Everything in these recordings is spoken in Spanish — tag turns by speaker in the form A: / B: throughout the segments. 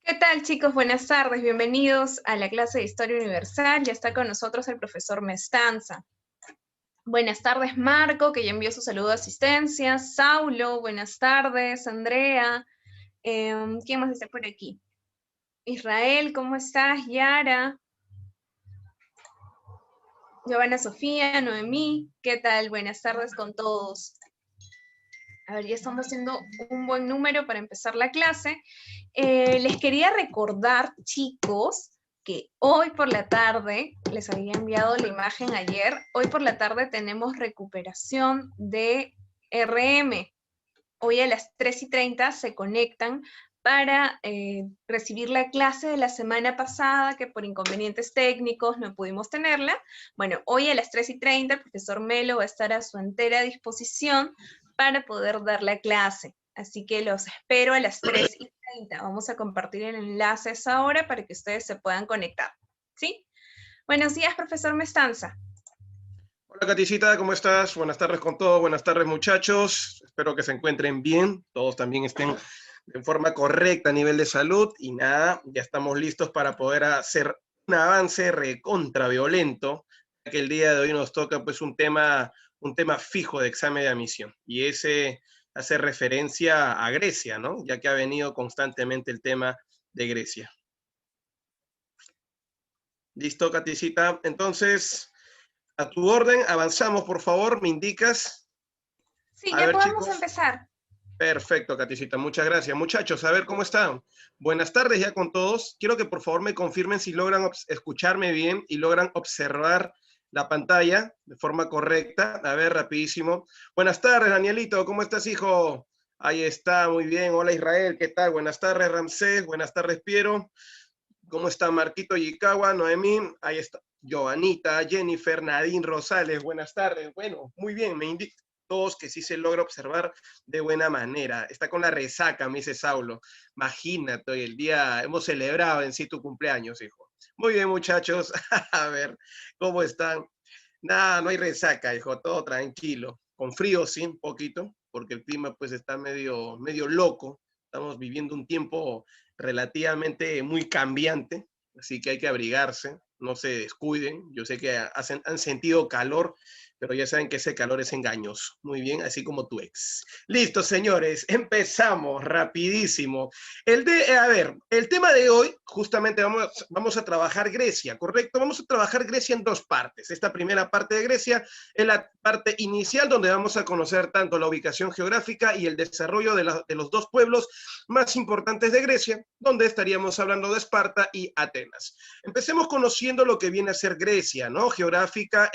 A: ¿Qué tal, chicos? Buenas tardes, bienvenidos a la clase de Historia Universal. Ya está con nosotros el profesor Mestanza. Buenas tardes, Marco, que ya envió su saludo de asistencia. Saulo, buenas tardes. Andrea, ¿quién más está por aquí? Israel, ¿cómo estás? Yara, Giovanna Sofía, Noemí, ¿qué tal? Buenas tardes con todos. A ver, ya estamos haciendo un buen número para empezar la clase. Les quería recordar, chicos, que hoy por la tarde, les había enviado la imagen ayer, hoy por la tarde tenemos recuperación de RM. Hoy a las 3:30 se conectan para recibir la clase de la semana pasada, que por inconvenientes técnicos no pudimos tenerla. Bueno, hoy a las 3:30 el profesor Melo va a estar a su entera disposición para poder dar la clase. Así que los espero a las 3:30. Vamos a compartir el enlace a esa hora para que ustedes se puedan conectar. ¿Sí? Buenos días, profesor Mestanza.
B: Hola Katicita, ¿cómo estás? Buenas tardes con todos, buenas tardes muchachos. Espero que se encuentren bien, todos también estén de forma correcta a nivel de salud y nada, ya estamos listos para poder hacer un avance recontra violento, que el día de hoy nos toca pues un tema fijo de examen de admisión y ese hace referencia a Grecia, ¿no? Ya que ha venido constantemente el tema de Grecia. ¿Listo, Katicita? Entonces, a tu orden, avanzamos, por favor, me indicas.
A: Sí,
B: A
A: ya
B: ver,
A: podemos
B: chicos.
A: empezar.
B: Perfecto, Katicita, muchas gracias. Muchachos, a ver cómo están. Buenas tardes ya con todos. Quiero que por favor me confirmen si logran escucharme bien y logran observar la pantalla de forma correcta. A ver, rapidísimo. Buenas tardes, Danielito, ¿cómo estás, hijo? Ahí está, muy bien. Hola, Israel, ¿qué tal? Buenas tardes, Ramsés. Buenas tardes, Piero. ¿Cómo está Marquito Yikawa, Noemí? Ahí está. Joanita, Jennifer, Nadine Rosales, buenas tardes. Bueno, muy bien, me indica todos que sí se logra observar de buena manera. Está con la resaca, me dice Saulo. Imagínate, hoy el día hemos celebrado en sí tu cumpleaños, hijo. Muy bien, muchachos. A ver, ¿cómo están? Nada, no hay resaca, hijo, todo tranquilo. Con frío, sí, un poquito, porque el clima pues está medio loco. Estamos viviendo un tiempo relativamente muy cambiante, así que hay que abrigarse, no se descuiden. Yo sé que han sentido calor, pero ya saben que ese calor es engañoso. Muy bien, así como tu ex. Listo, señores, empezamos rapidísimo. El tema de hoy, justamente vamos a trabajar Grecia, ¿correcto? Vamos a trabajar Grecia en dos partes. Esta primera parte de Grecia es la parte inicial, donde vamos a conocer tanto la ubicación geográfica y el desarrollo de los dos pueblos más importantes de Grecia, donde estaríamos hablando de Esparta y Atenas. Empecemos conociendo lo que viene a ser Grecia, ¿no? Geográfica,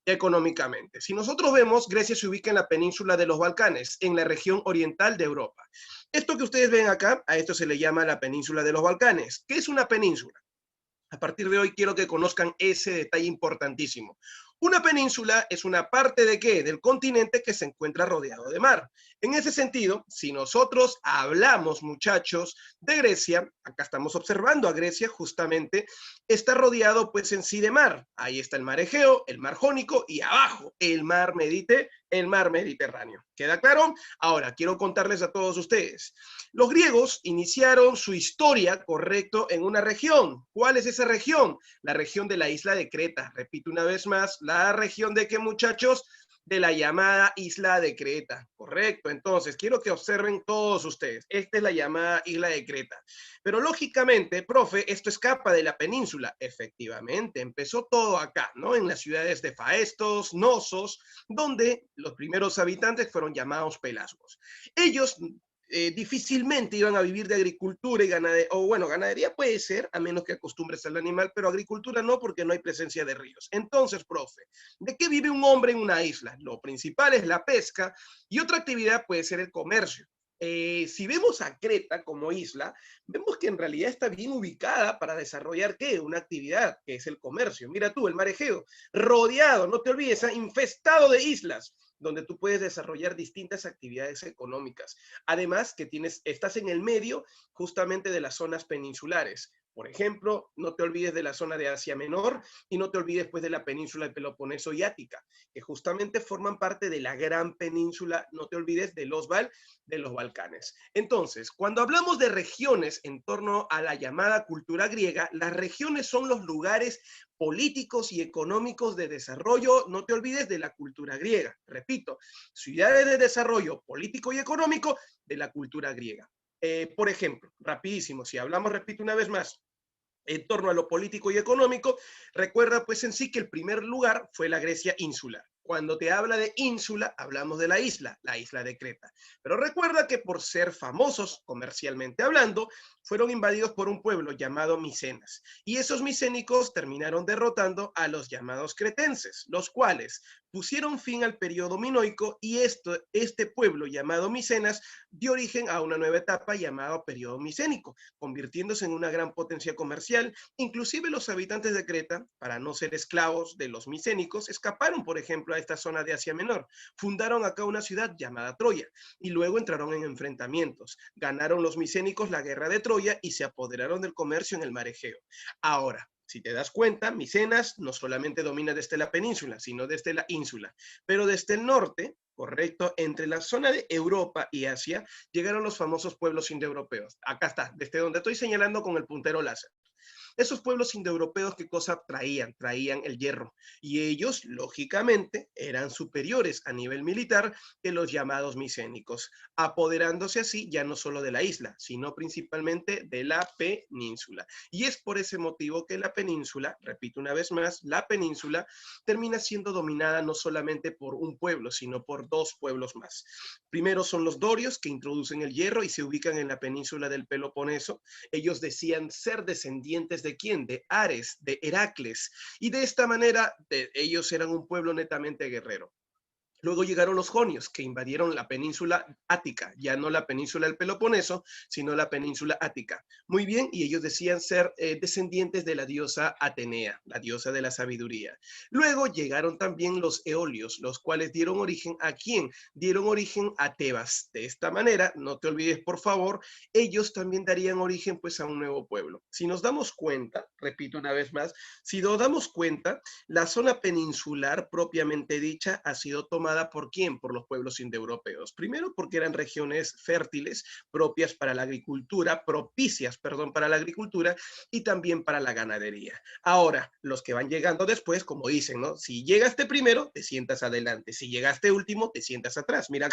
B: económicamente. Si nosotros vemos, Grecia se ubica en la península de los Balcanes, en la región oriental de Europa. Esto que ustedes ven acá, a esto se le llama la península de los Balcanes. ¿Qué es una península? A partir de hoy quiero que conozcan ese detalle importantísimo. Una península es una parte de ¿qué? Del continente que se encuentra rodeado de mar. En ese sentido, si nosotros hablamos, muchachos, de Grecia, acá estamos observando a Grecia justamente, está rodeado pues en sí de mar. Ahí está el mar Egeo, el mar Jónico y abajo el mar Mediterráneo. ¿Queda claro? Ahora, quiero contarles a todos ustedes. Los griegos iniciaron su historia, correcto, en una región. ¿Cuál es esa región? La región de la isla de Creta. Repito una vez más, la región de qué, muchachos? De la llamada isla de Creta. Correcto. Entonces, quiero que observen todos ustedes. Esta es la llamada isla de Creta. Pero lógicamente, profe, esto escapa de la península. Efectivamente, empezó todo acá, ¿no? En las ciudades de Faestos, Nosos, donde los primeros habitantes fueron llamados pelasgos. Ellos difícilmente iban a vivir de agricultura y ganadería, o bueno, ganadería puede ser, a menos que acostumbres al animal, pero agricultura no, porque no hay presencia de ríos. Entonces, profe, ¿de qué vive un hombre en una isla? Lo principal es la pesca y otra actividad puede ser el comercio. Si vemos a Creta como isla, vemos que en realidad está bien ubicada para desarrollar ¿qué? Una actividad que es el comercio. Mira tú, el mar Egeo, rodeado, no te olvides, infestado de islas donde tú puedes desarrollar distintas actividades económicas. Además que estás en el medio justamente de las zonas peninsulares. Por ejemplo, no te olvides de la zona de Asia Menor y no te olvides pues de la península de Peloponeso y Ática, que justamente forman parte de la gran península, no te olvides de los Balcanes. Entonces, cuando hablamos de regiones en torno a la llamada cultura griega, las regiones son los lugares políticos y económicos de desarrollo, no te olvides de la cultura griega. Repito, ciudades de desarrollo político y económico de la cultura griega. Por ejemplo, rapidísimo, si hablamos, repito una vez más, en torno a lo político y económico, recuerda pues en sí que el primer lugar fue la Grecia insular. Cuando te habla de ínsula, hablamos de la isla de Creta. Pero recuerda que por ser famosos comercialmente hablando, fueron invadidos por un pueblo llamado Micenas. Y esos micénicos terminaron derrotando a los llamados cretenses, los cuales pusieron fin al periodo minoico y este pueblo llamado Micenas dio origen a una nueva etapa llamada periodo micénico, convirtiéndose en una gran potencia comercial. Inclusive los habitantes de Creta, para no ser esclavos de los micénicos, escaparon, por ejemplo, a esta zona de Asia Menor. Fundaron acá una ciudad llamada Troya y luego entraron en enfrentamientos. Ganaron los micénicos la guerra de Troya y se apoderaron del comercio en el mar Egeo. Ahora, si te das cuenta, Micenas no solamente domina desde la península, sino desde la ínsula, pero desde el norte, correcto, entre la zona de Europa y Asia, llegaron los famosos pueblos indoeuropeos. Acá está, desde donde estoy señalando con el puntero láser. Esos pueblos indoeuropeos, ¿qué cosa traían? Traían el hierro. Y ellos, lógicamente, eran superiores a nivel militar que los llamados micénicos, apoderándose así ya no solo de la isla, sino principalmente de la península. Y es por ese motivo que la península, repito una vez más, la península termina siendo dominada no solamente por un pueblo, sino por dos pueblos más. Primero son los dorios, que introducen el hierro y se ubican en la península del Peloponeso. Ellos decían ser descendientes ¿de quién? De Ares, de Heracles. Y de esta manera, ellos eran un pueblo netamente guerrero. Luego llegaron los jonios, que invadieron la península ática, ya no la península del Peloponeso, sino la península ática. Muy bien, y ellos decían ser descendientes de la diosa Atenea, la diosa de la sabiduría. Luego llegaron también los eolios, los cuales dieron origen ¿a quién? Dieron origen a Tebas. De esta manera, no te olvides, por favor, ellos también darían origen pues a un nuevo pueblo. Si nos damos cuenta, repito una vez más, si nos damos cuenta, la zona peninsular propiamente dicha ha sido tomada ¿por quién? Por los pueblos indoeuropeos. Primero porque eran regiones fértiles, propias para la agricultura, propicias, perdón, para la agricultura y también para la ganadería. Ahora, los que van llegando después, como dicen, ¿no? Si llegaste primero, te sientas adelante. Si llegaste último, te sientas atrás. Mira,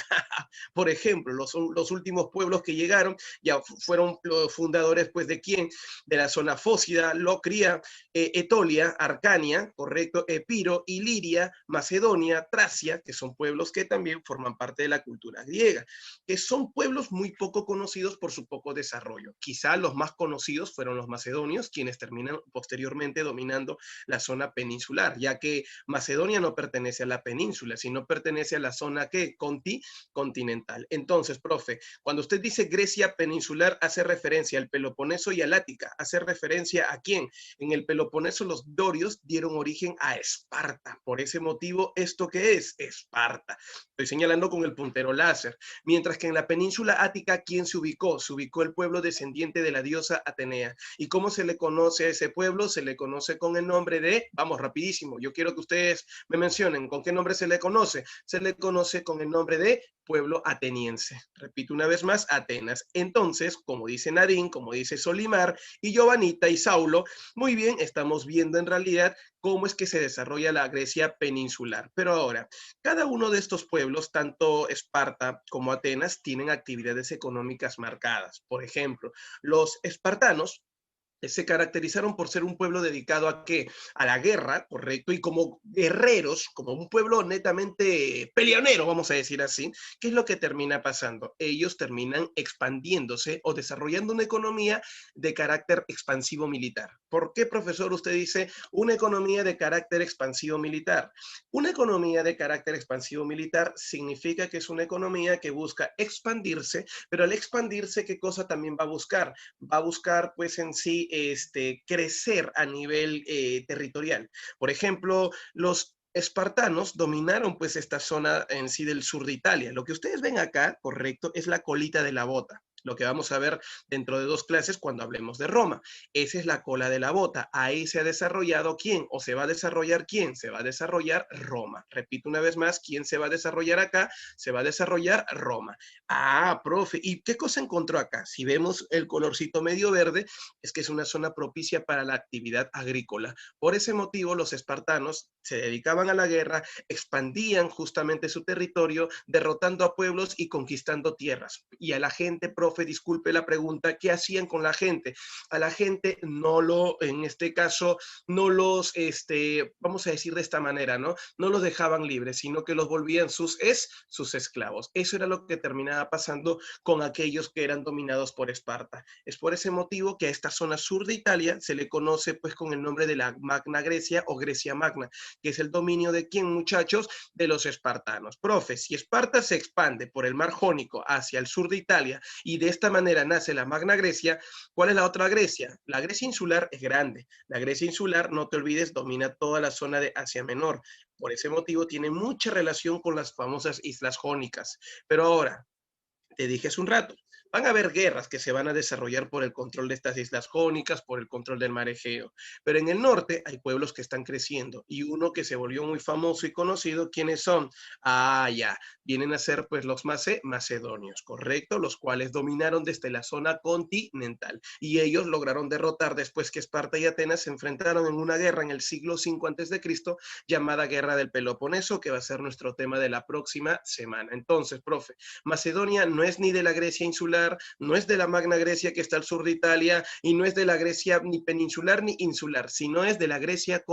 B: por ejemplo, los últimos pueblos que llegaron ya fueron los fundadores, pues, ¿de quién? De la zona fócida, Locria, Etolia, Arcania, correcto, Epiro, Iliria, Macedonia, Tracia, que son pueblos que también forman parte de la cultura griega, que son pueblos muy poco conocidos por su poco desarrollo. Quizá los más conocidos fueron los macedonios, quienes terminan posteriormente dominando la zona peninsular, ya que Macedonia no pertenece a la península, sino pertenece a la zona que continental. Entonces, profe, cuando usted dice Grecia peninsular, hace referencia al Peloponeso y al Ática, hace referencia ¿a quién? En el Peloponeso los dorios dieron origen a Esparta. Por ese motivo, ¿esto qué es? Esparta. Estoy señalando con el puntero láser. Mientras que en la península ática, ¿quién se ubicó? Se ubicó el pueblo descendiente de la diosa Atenea. ¿Y cómo se le conoce a ese pueblo? Se le conoce con el nombre de, vamos rapidísimo, yo quiero que ustedes me mencionen, ¿con qué nombre se le conoce? Se le conoce con el nombre de pueblo ateniense. Repito una vez más, Atenas. Entonces, como dice Nadine, como dice Solimar y Giovanita y Saulo, muy bien, estamos viendo en realidad cómo es que se desarrolla la Grecia peninsular. Pero ahora, cada uno de estos pueblos, tanto Esparta como Atenas, tienen actividades económicas marcadas. Por ejemplo, los espartanos se caracterizaron por ser un pueblo dedicado a qué? A la guerra, correcto, y como guerreros, como un pueblo netamente peleonero, vamos a decir así. ¿Qué es lo que termina pasando? Ellos terminan expandiéndose o desarrollando una economía de carácter expansivo militar. ¿Por qué, profesor, usted dice una economía de carácter expansivo militar? Una economía de carácter expansivo militar significa que es una economía que busca expandirse, pero al expandirse, ¿qué cosa también va a buscar? Va a buscar, pues, en sí, crecer a nivel territorial. Por ejemplo, los espartanos dominaron pues esta zona en sí del sur de Italia. Lo que ustedes ven acá, correcto, es la colita de la bota. Lo que vamos a ver dentro de 2 clases cuando hablemos de Roma. Esa es la cola de la bota. Ahí se ha desarrollado ¿quién? ¿O se va a desarrollar quién? Se va a desarrollar Roma. Repito una vez más, ¿quién se va a desarrollar acá? Se va a desarrollar Roma. Ah, profe, ¿y qué cosa encontró acá? Si vemos el colorcito medio verde, es que es una zona propicia para la actividad agrícola. Por ese motivo, los espartanos se dedicaban a la guerra, expandían justamente su territorio, derrotando a pueblos y conquistando tierras. Y a la gente, profe, disculpe la pregunta, ¿qué hacían con la gente? A la gente en este caso, no los, vamos a decir de esta manera, ¿no? No los dejaban libres, sino que los volvían sus esclavos. Eso era lo que terminaba pasando con aquellos que eran dominados por Esparta. Es por ese motivo que a esta zona sur de Italia se le conoce pues con el nombre de la Magna Grecia o Grecia Magna, que es el dominio de quién, muchachos, de los espartanos. Profe, si Esparta se expande por el mar Jónico hacia el sur de Italia y de esta manera nace la Magna Grecia, ¿cuál es la otra Grecia? La Grecia insular es grande. La Grecia insular, no te olvides, domina toda la zona de Asia Menor. Por ese motivo tiene mucha relación con las famosas islas jónicas. Pero ahora, te dije hace un rato, van a haber guerras que se van a desarrollar por el control de estas islas jónicas, por el control del mar Egeo. Pero en el norte hay pueblos que están creciendo y uno que se volvió muy famoso y conocido, ¿quiénes son? Ah, ya, vienen a ser pues los macedonios, ¿correcto? Los cuales dominaron desde la zona continental y ellos lograron derrotar después que Esparta y Atenas se enfrentaron en una guerra en el siglo V a.C. llamada Guerra del Peloponeso, que va a ser nuestro tema de la próxima semana. Entonces, profe, Macedonia no es ni de la Grecia insular, no es de la Magna Grecia que está al sur de Italia, y no es de la Grecia ni peninsular ni insular, sino es de la Grecia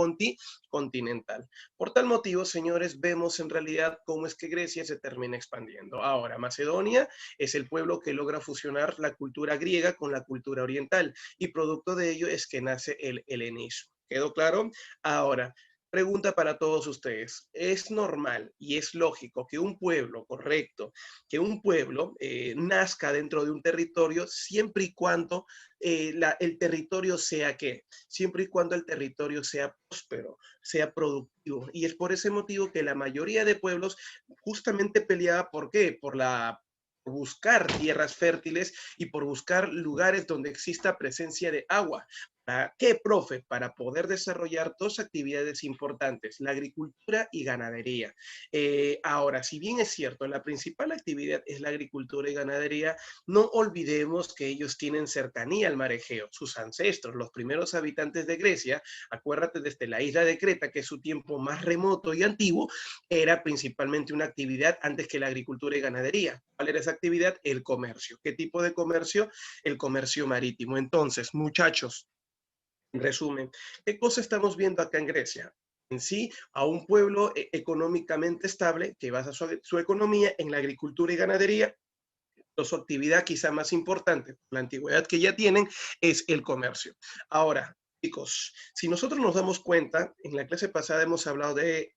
B: continental. Por tal motivo, señores, vemos en realidad cómo es que Grecia se termina expandiendo. Ahora, Macedonia es el pueblo que logra fusionar la cultura griega con la cultura oriental, y producto de ello es que nace el helenismo. ¿Quedó claro? Ahora, pregunta para todos ustedes. ¿Es normal y es lógico que un pueblo, correcto, que un pueblo nazca dentro de un territorio siempre y cuando el territorio sea qué? Siempre y cuando el territorio sea próspero, sea productivo. Y es por ese motivo que la mayoría de pueblos justamente peleaba, ¿por qué? Por buscar tierras fértiles y por buscar lugares donde exista presencia de agua. ¿Para qué, profe? Para poder desarrollar 2 actividades importantes, la agricultura y ganadería. Ahora, si bien es cierto, la principal actividad es la agricultura y ganadería, no olvidemos que ellos tienen cercanía al mar Egeo. Sus ancestros, los primeros habitantes de Grecia, acuérdate desde la isla de Creta, que es su tiempo más remoto y antiguo, era principalmente una actividad antes que la agricultura y ganadería. ¿Cuál era esa actividad? El comercio. ¿Qué tipo de comercio? El comercio marítimo. Entonces, muchachos, en resumen, ¿qué cosa estamos viendo acá en Grecia? En sí, a un pueblo económicamente estable que basa su economía en la agricultura y ganadería. Su actividad quizá más importante, la antigüedad que ya tienen, es el comercio. Ahora, chicos, si nosotros nos damos cuenta, en la clase pasada hemos hablado de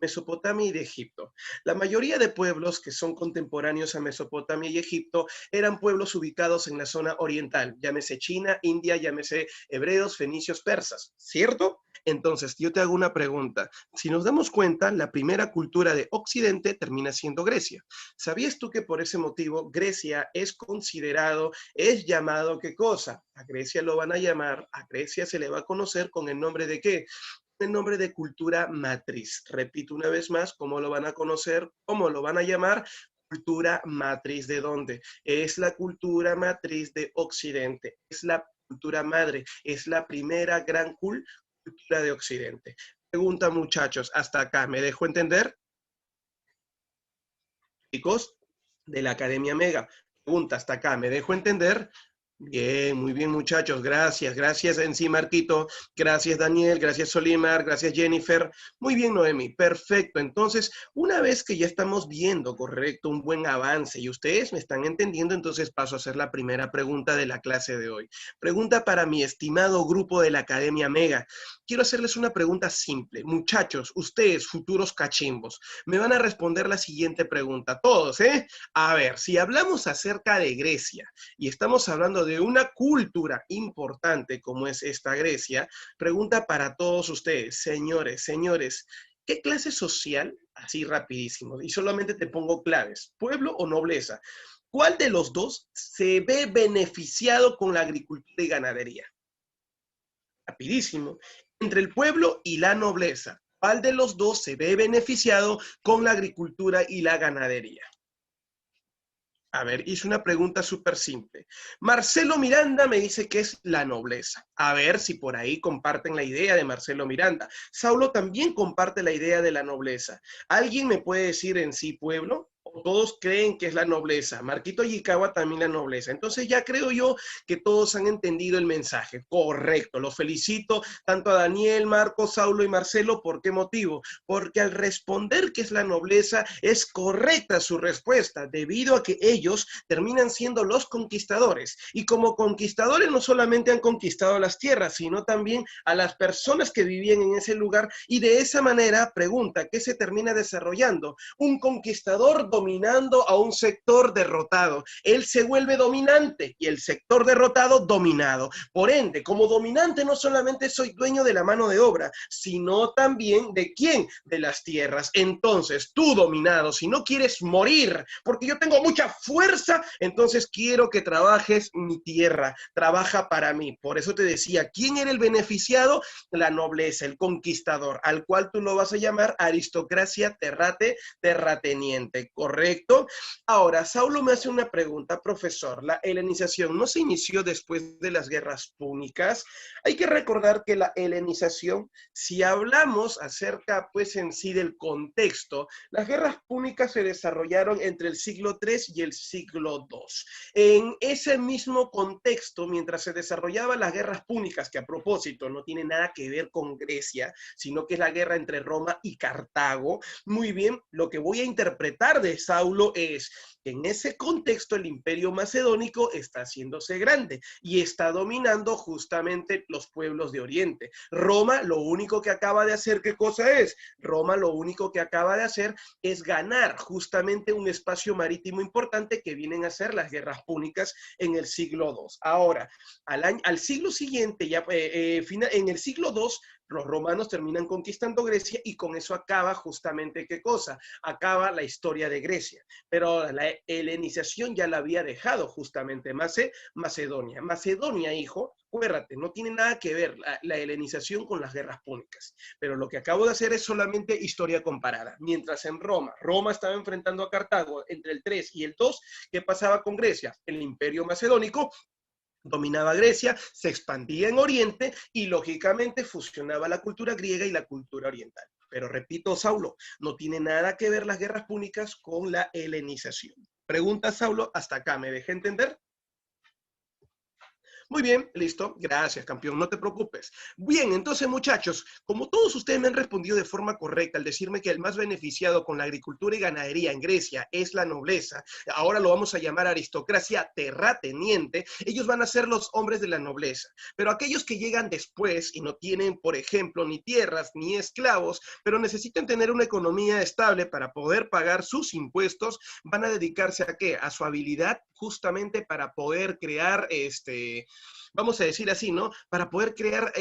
B: Mesopotamia y de Egipto. La mayoría de pueblos que son contemporáneos a Mesopotamia y Egipto eran pueblos ubicados en la zona oriental, llámese China, India, llámese hebreos, fenicios, persas, ¿cierto? Entonces, yo te hago una pregunta. Si nos damos cuenta, la primera cultura de Occidente termina siendo Grecia. ¿Sabías tú que por ese motivo Grecia es considerado, es llamado, ¿qué cosa? A Grecia lo van a llamar, a Grecia se le va a conocer con el nombre de ¿qué? El nombre de cultura matriz. Repito una vez más, ¿cómo lo van a conocer? ¿Cómo lo van a llamar? Cultura matriz. ¿De dónde? Es la cultura matriz de Occidente. Es la cultura madre. Es la primera gran cultura de Occidente. Pregunta, muchachos, hasta acá. ¿Me dejo entender? Chicos de la Academia Mega. Pregunta, hasta acá. ¿Me dejo entender? Bien, muy bien, muchachos. Gracias, gracias en sí, Marquito. Gracias, Daniel. Gracias, Solimar. Gracias, Jennifer. Muy bien, Noemi. Perfecto. Entonces, una vez que ya estamos viendo, correcto, un buen avance y ustedes me están entendiendo, entonces paso a hacer la primera pregunta de la clase de hoy. Pregunta para mi estimado grupo de la Academia Mega. Quiero hacerles una pregunta simple. Muchachos, ustedes, futuros cachimbos, me van a responder la siguiente pregunta. Todos, ¿eh? A ver, si hablamos acerca de Grecia y estamos hablando de una cultura importante como es esta Grecia, pregunta para todos ustedes, señores, ¿qué clase social, así rapidísimo, y solamente te pongo claves, pueblo o nobleza, ¿Cuál de los dos se ve beneficiado con la agricultura y ganadería? Rapidísimo. Entre el pueblo y la nobleza, ¿cuál de los dos se ve beneficiado con la agricultura y la ganadería? A ver, hice una pregunta súper simple. Marcelo Miranda me dice que es la nobleza. A ver si por ahí comparten la idea de Marcelo Miranda. Saulo también comparte la idea de la nobleza. ¿Alguien me puede decir en sí pueblo? ¿O todos creen que es la nobleza? Marquito Yikawa también la nobleza. Entonces ya creo yo que todos han entendido el mensaje. Correcto, los felicito tanto a Daniel, Marcos, Saulo y Marcelo. ¿Por qué motivo? Porque al responder que es la nobleza, es correcta su respuesta, debido a que ellos terminan siendo los conquistadores. Y como conquistadores no solamente han conquistado las tierras, sino también a las personas que vivían en ese lugar. Y de esa manera, pregunta, ¿qué se termina desarrollando? Un conquistador dominando a un sector derrotado. Él se vuelve dominante y el sector derrotado dominado. Por ende, como dominante no solamente soy dueño de la mano de obra, sino también ¿de quién? De las tierras. Entonces, tú dominado, si no quieres morir, porque yo tengo mucha fuerza, entonces quiero que trabajes mi tierra, trabaja para mí. Por eso te decía, ¿quién era el beneficiado? La nobleza, el conquistador, al cual tú lo vas a llamar aristocracia terrateniente, ¿correcto? Ahora, Saulo me hace una pregunta, profesor. ¿La helenización no se inició después de las guerras púnicas? Hay que recordar que la helenización, si hablamos acerca, pues en sí del contexto, las guerras púnicas se desarrollaron entre el siglo III y el siglo II. En ese mismo contexto, mientras se desarrollaban las guerras púnicas, que a propósito no tiene nada que ver con Grecia, sino que es la guerra entre Roma y Cartago, muy bien, lo que voy a interpretar de Saulo es que en ese contexto el imperio macedónico está haciéndose grande y está dominando justamente los pueblos de Oriente. Roma lo único que acaba de hacer, ¿qué cosa es? Roma lo único que acaba de hacer es ganar justamente un espacio marítimo importante que vienen a ser las guerras púnicas en el siglo II. Ahora, al siglo siguiente, ya en el siglo II, los romanos terminan conquistando Grecia y con eso acaba justamente ¿qué cosa? Acaba la historia de Grecia. Pero la helenización ya la había dejado justamente Macedonia. Macedonia, hijo, acuérdate, no tiene nada que ver la helenización con las guerras púnicas. Pero lo que acabo de hacer es solamente historia comparada. Mientras en Roma estaba enfrentando a Cartago entre el 3 y el 2, ¿qué pasaba con Grecia? El imperio macedónico dominaba Grecia, se expandía en Oriente y lógicamente fusionaba la cultura griega y la cultura oriental. Pero repito, Saulo, no tiene nada que ver las guerras púnicas con la helenización. Pregunta, Saulo, hasta acá, ¿me dejé entender? Muy bien, listo. Gracias, campeón. No te preocupes. Bien, entonces, muchachos, como todos ustedes me han respondido de forma correcta al decirme que el más beneficiado con la agricultura y ganadería en Grecia es la nobleza, ahora lo vamos a llamar aristocracia terrateniente, ellos van a ser los hombres de la nobleza. Pero aquellos que llegan después y no tienen, por ejemplo, ni tierras ni esclavos, pero necesitan tener una economía estable para poder pagar sus impuestos, van a dedicarse a ¿qué? A su habilidad justamente para poder crear vamos a decir así, ¿no? Para poder crear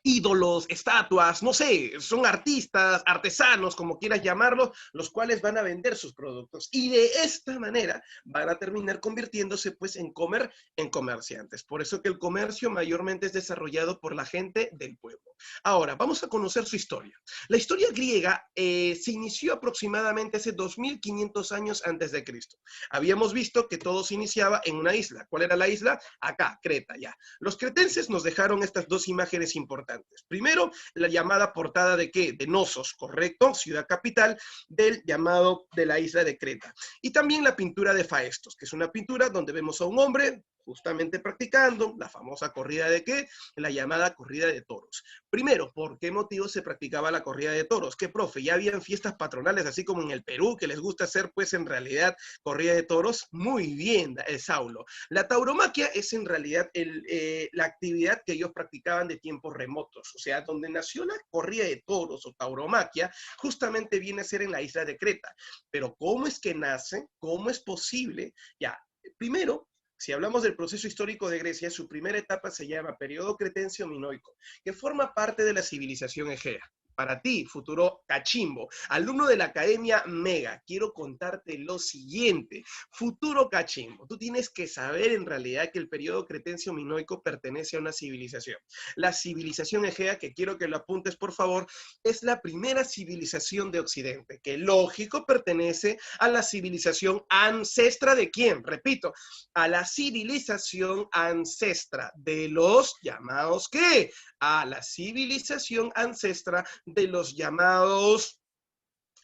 B: ídolos, estatuas, no sé, son artistas, artesanos, como quieras llamarlo, los cuales van a vender sus productos. Y de esta manera van a terminar convirtiéndose pues en comerciantes. Por eso que el comercio mayormente es desarrollado por la gente del pueblo. Ahora, vamos a conocer su historia. La historia griega se inició aproximadamente hace 2500 años antes de Cristo. Habíamos visto que todo se iniciaba en una isla. ¿Cuál era la isla? Acá, Creta, ya. Los cretenses nos dejaron estas dos imágenes importantes. Primero, la llamada portada de ¿qué? De Knossos, ¿correcto? Ciudad capital del llamado de la isla de Creta. Y también la pintura de Faestos, que es una pintura donde vemos a un hombre justamente practicando la famosa corrida de ¿qué? La llamada corrida de toros. Primero, ¿por qué motivo se practicaba la corrida de toros? ¿Qué, profe? ¿Ya habían fiestas patronales así como en el Perú que les gusta hacer pues en realidad corrida de toros? Muy bien, Saulo. La tauromaquia es en realidad la actividad que ellos practicaban de tiempos remotos, o sea, donde nació la corrida de toros o tauromaquia, justamente viene a ser en la isla de Creta. Pero ¿cómo es que nace? ¿Cómo es posible? Ya, primero, si hablamos del proceso histórico de Grecia, su primera etapa se llama periodo cretense o minoico, que forma parte de la civilización egea. para ti, futuro cachimbo, alumno de la Academia Mega, quiero contarte lo siguiente. Futuro cachimbo, tú tienes que saber en realidad que el periodo cretencio-minoico pertenece a una civilización. La civilización egea, que quiero que lo apuntes por favor, es la primera civilización de Occidente, que lógico pertenece a la civilización ancestra de ¿quién? Repito, a la civilización ancestra de los llamados ¿qué? A la civilización ancestra de los llamados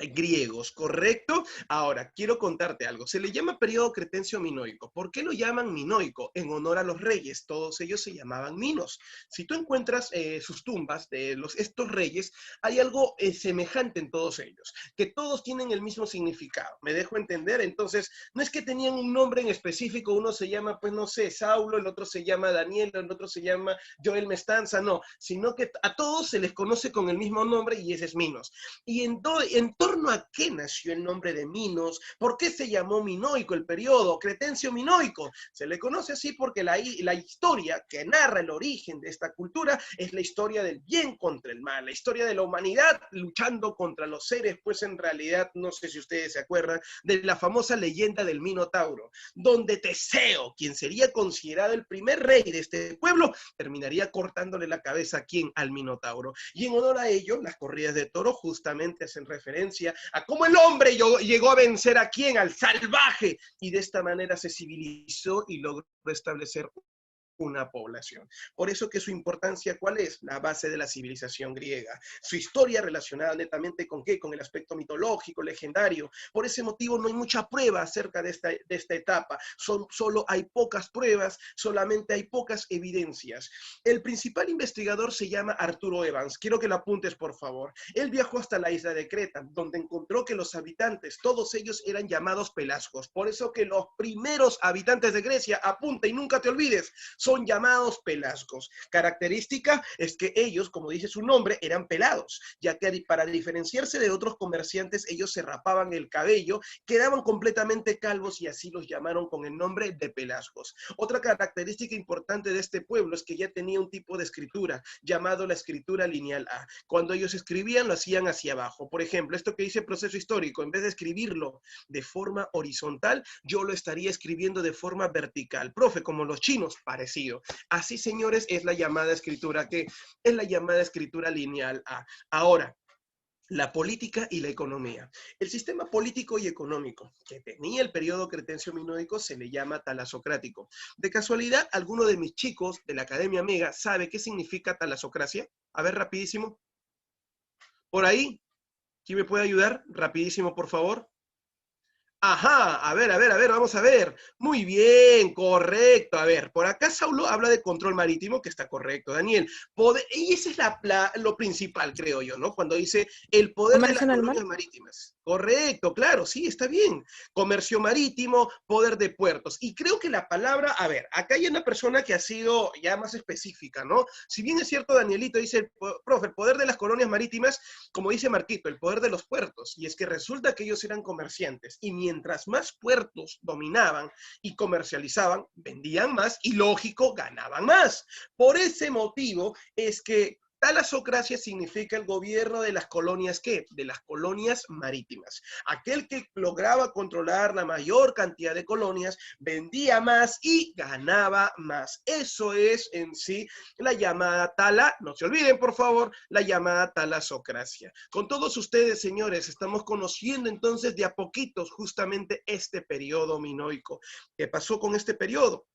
B: griegos, ¿correcto? Ahora, quiero contarte algo. Se le llama periodo cretencio-minoico. ¿Por qué lo llaman minoico? En honor a los reyes. Todos ellos se llamaban minos. Si tú encuentras sus tumbas de estos reyes, hay algo semejante en todos ellos, que todos tienen el mismo significado. ¿Me dejo entender? Entonces, no es que tenían un nombre en específico. Uno se llama, pues no sé, Saulo, el otro se llama Daniel, el otro se llama Joel Mestanza, no. Sino que a todos se les conoce con el mismo nombre y ese es Minos. Y en torno a qué nació el nombre de Minos, por qué se llamó minoico el periodo, cretencio-minoico. Se le conoce así porque la historia que narra el origen de esta cultura es la historia del bien contra el mal, la historia de la humanidad luchando contra los seres, pues en realidad, no sé si ustedes se acuerdan, de la famosa leyenda del Minotauro, donde Teseo, quien sería considerado el primer rey de este pueblo, terminaría cortándole la cabeza a quién, al Minotauro. Y en honor a ello, las corridas de toro justamente hacen referencia a cómo el hombre llegó a vencer a quién, al salvaje, y de esta manera se civilizó y logró establecer una población. Por eso que su importancia, ¿cuál es? La base de la civilización griega. Su historia relacionada netamente con ¿qué? Con el aspecto mitológico, legendario. Por ese motivo no hay mucha prueba acerca de esta etapa. Solo hay pocas pruebas, solamente hay pocas evidencias. El principal investigador se llama Arturo Evans. Quiero que lo apuntes, por favor. Él viajó hasta la isla de Creta, donde encontró que los habitantes, todos ellos eran llamados pelasgos. Por eso que los primeros habitantes de Grecia, apunta y nunca te olvides, son llamados pelasgos. Característica es que ellos, como dice su nombre, eran pelados, ya que para diferenciarse de otros comerciantes, ellos se rapaban el cabello, quedaban completamente calvos y así los llamaron con el nombre de pelasgos. Otra característica importante de este pueblo es que ya tenía un tipo de escritura llamado la escritura lineal A. Cuando ellos escribían, lo hacían hacia abajo. Por ejemplo, esto que dice proceso histórico, en vez de escribirlo de forma horizontal, yo lo estaría escribiendo de forma vertical. Profe, como los chinos, parecido. Así, señores, es la llamada escritura, que es la llamada escritura lineal A. Ahora, la política y la economía. El sistema político y económico que tenía el periodo cretencio-minoico se le llama talasocrático. De casualidad, ¿alguno de mis chicos de la Academia Mega sabe qué significa talasocracia? A ver, rapidísimo. Por ahí, ¿quién me puede ayudar? Rapidísimo, por favor. Ajá, a ver, vamos a ver. Muy bien, correcto. A ver, por acá Saulo habla de control marítimo, que está correcto, Daniel. Y ese es lo principal, creo yo, ¿no? Cuando dice el poder de las
C: Comercio en el mar.
B: colonias marítimas. Correcto, claro, sí, está bien. Comercio marítimo, poder de puertos. Y creo que la palabra, a ver, acá hay una persona que ha sido ya más específica, ¿no? Si bien es cierto, Danielito dice, profe, el poder de las colonias marítimas, como dice Marquito, el poder de los puertos. Y es que resulta que ellos eran comerciantes. Y mientras más puertos dominaban y comercializaban, vendían más y, lógico, ganaban más. Por ese motivo es que talasocracia significa el gobierno de las colonias, ¿qué? De las colonias marítimas. Aquel que lograba controlar la mayor cantidad de colonias, vendía más y ganaba más. Eso es en sí la llamada no se olviden por favor, la llamada talasocracia. Con todos ustedes, señores, estamos conociendo entonces de a poquitos justamente este periodo minoico. ¿Qué pasó con este periodo?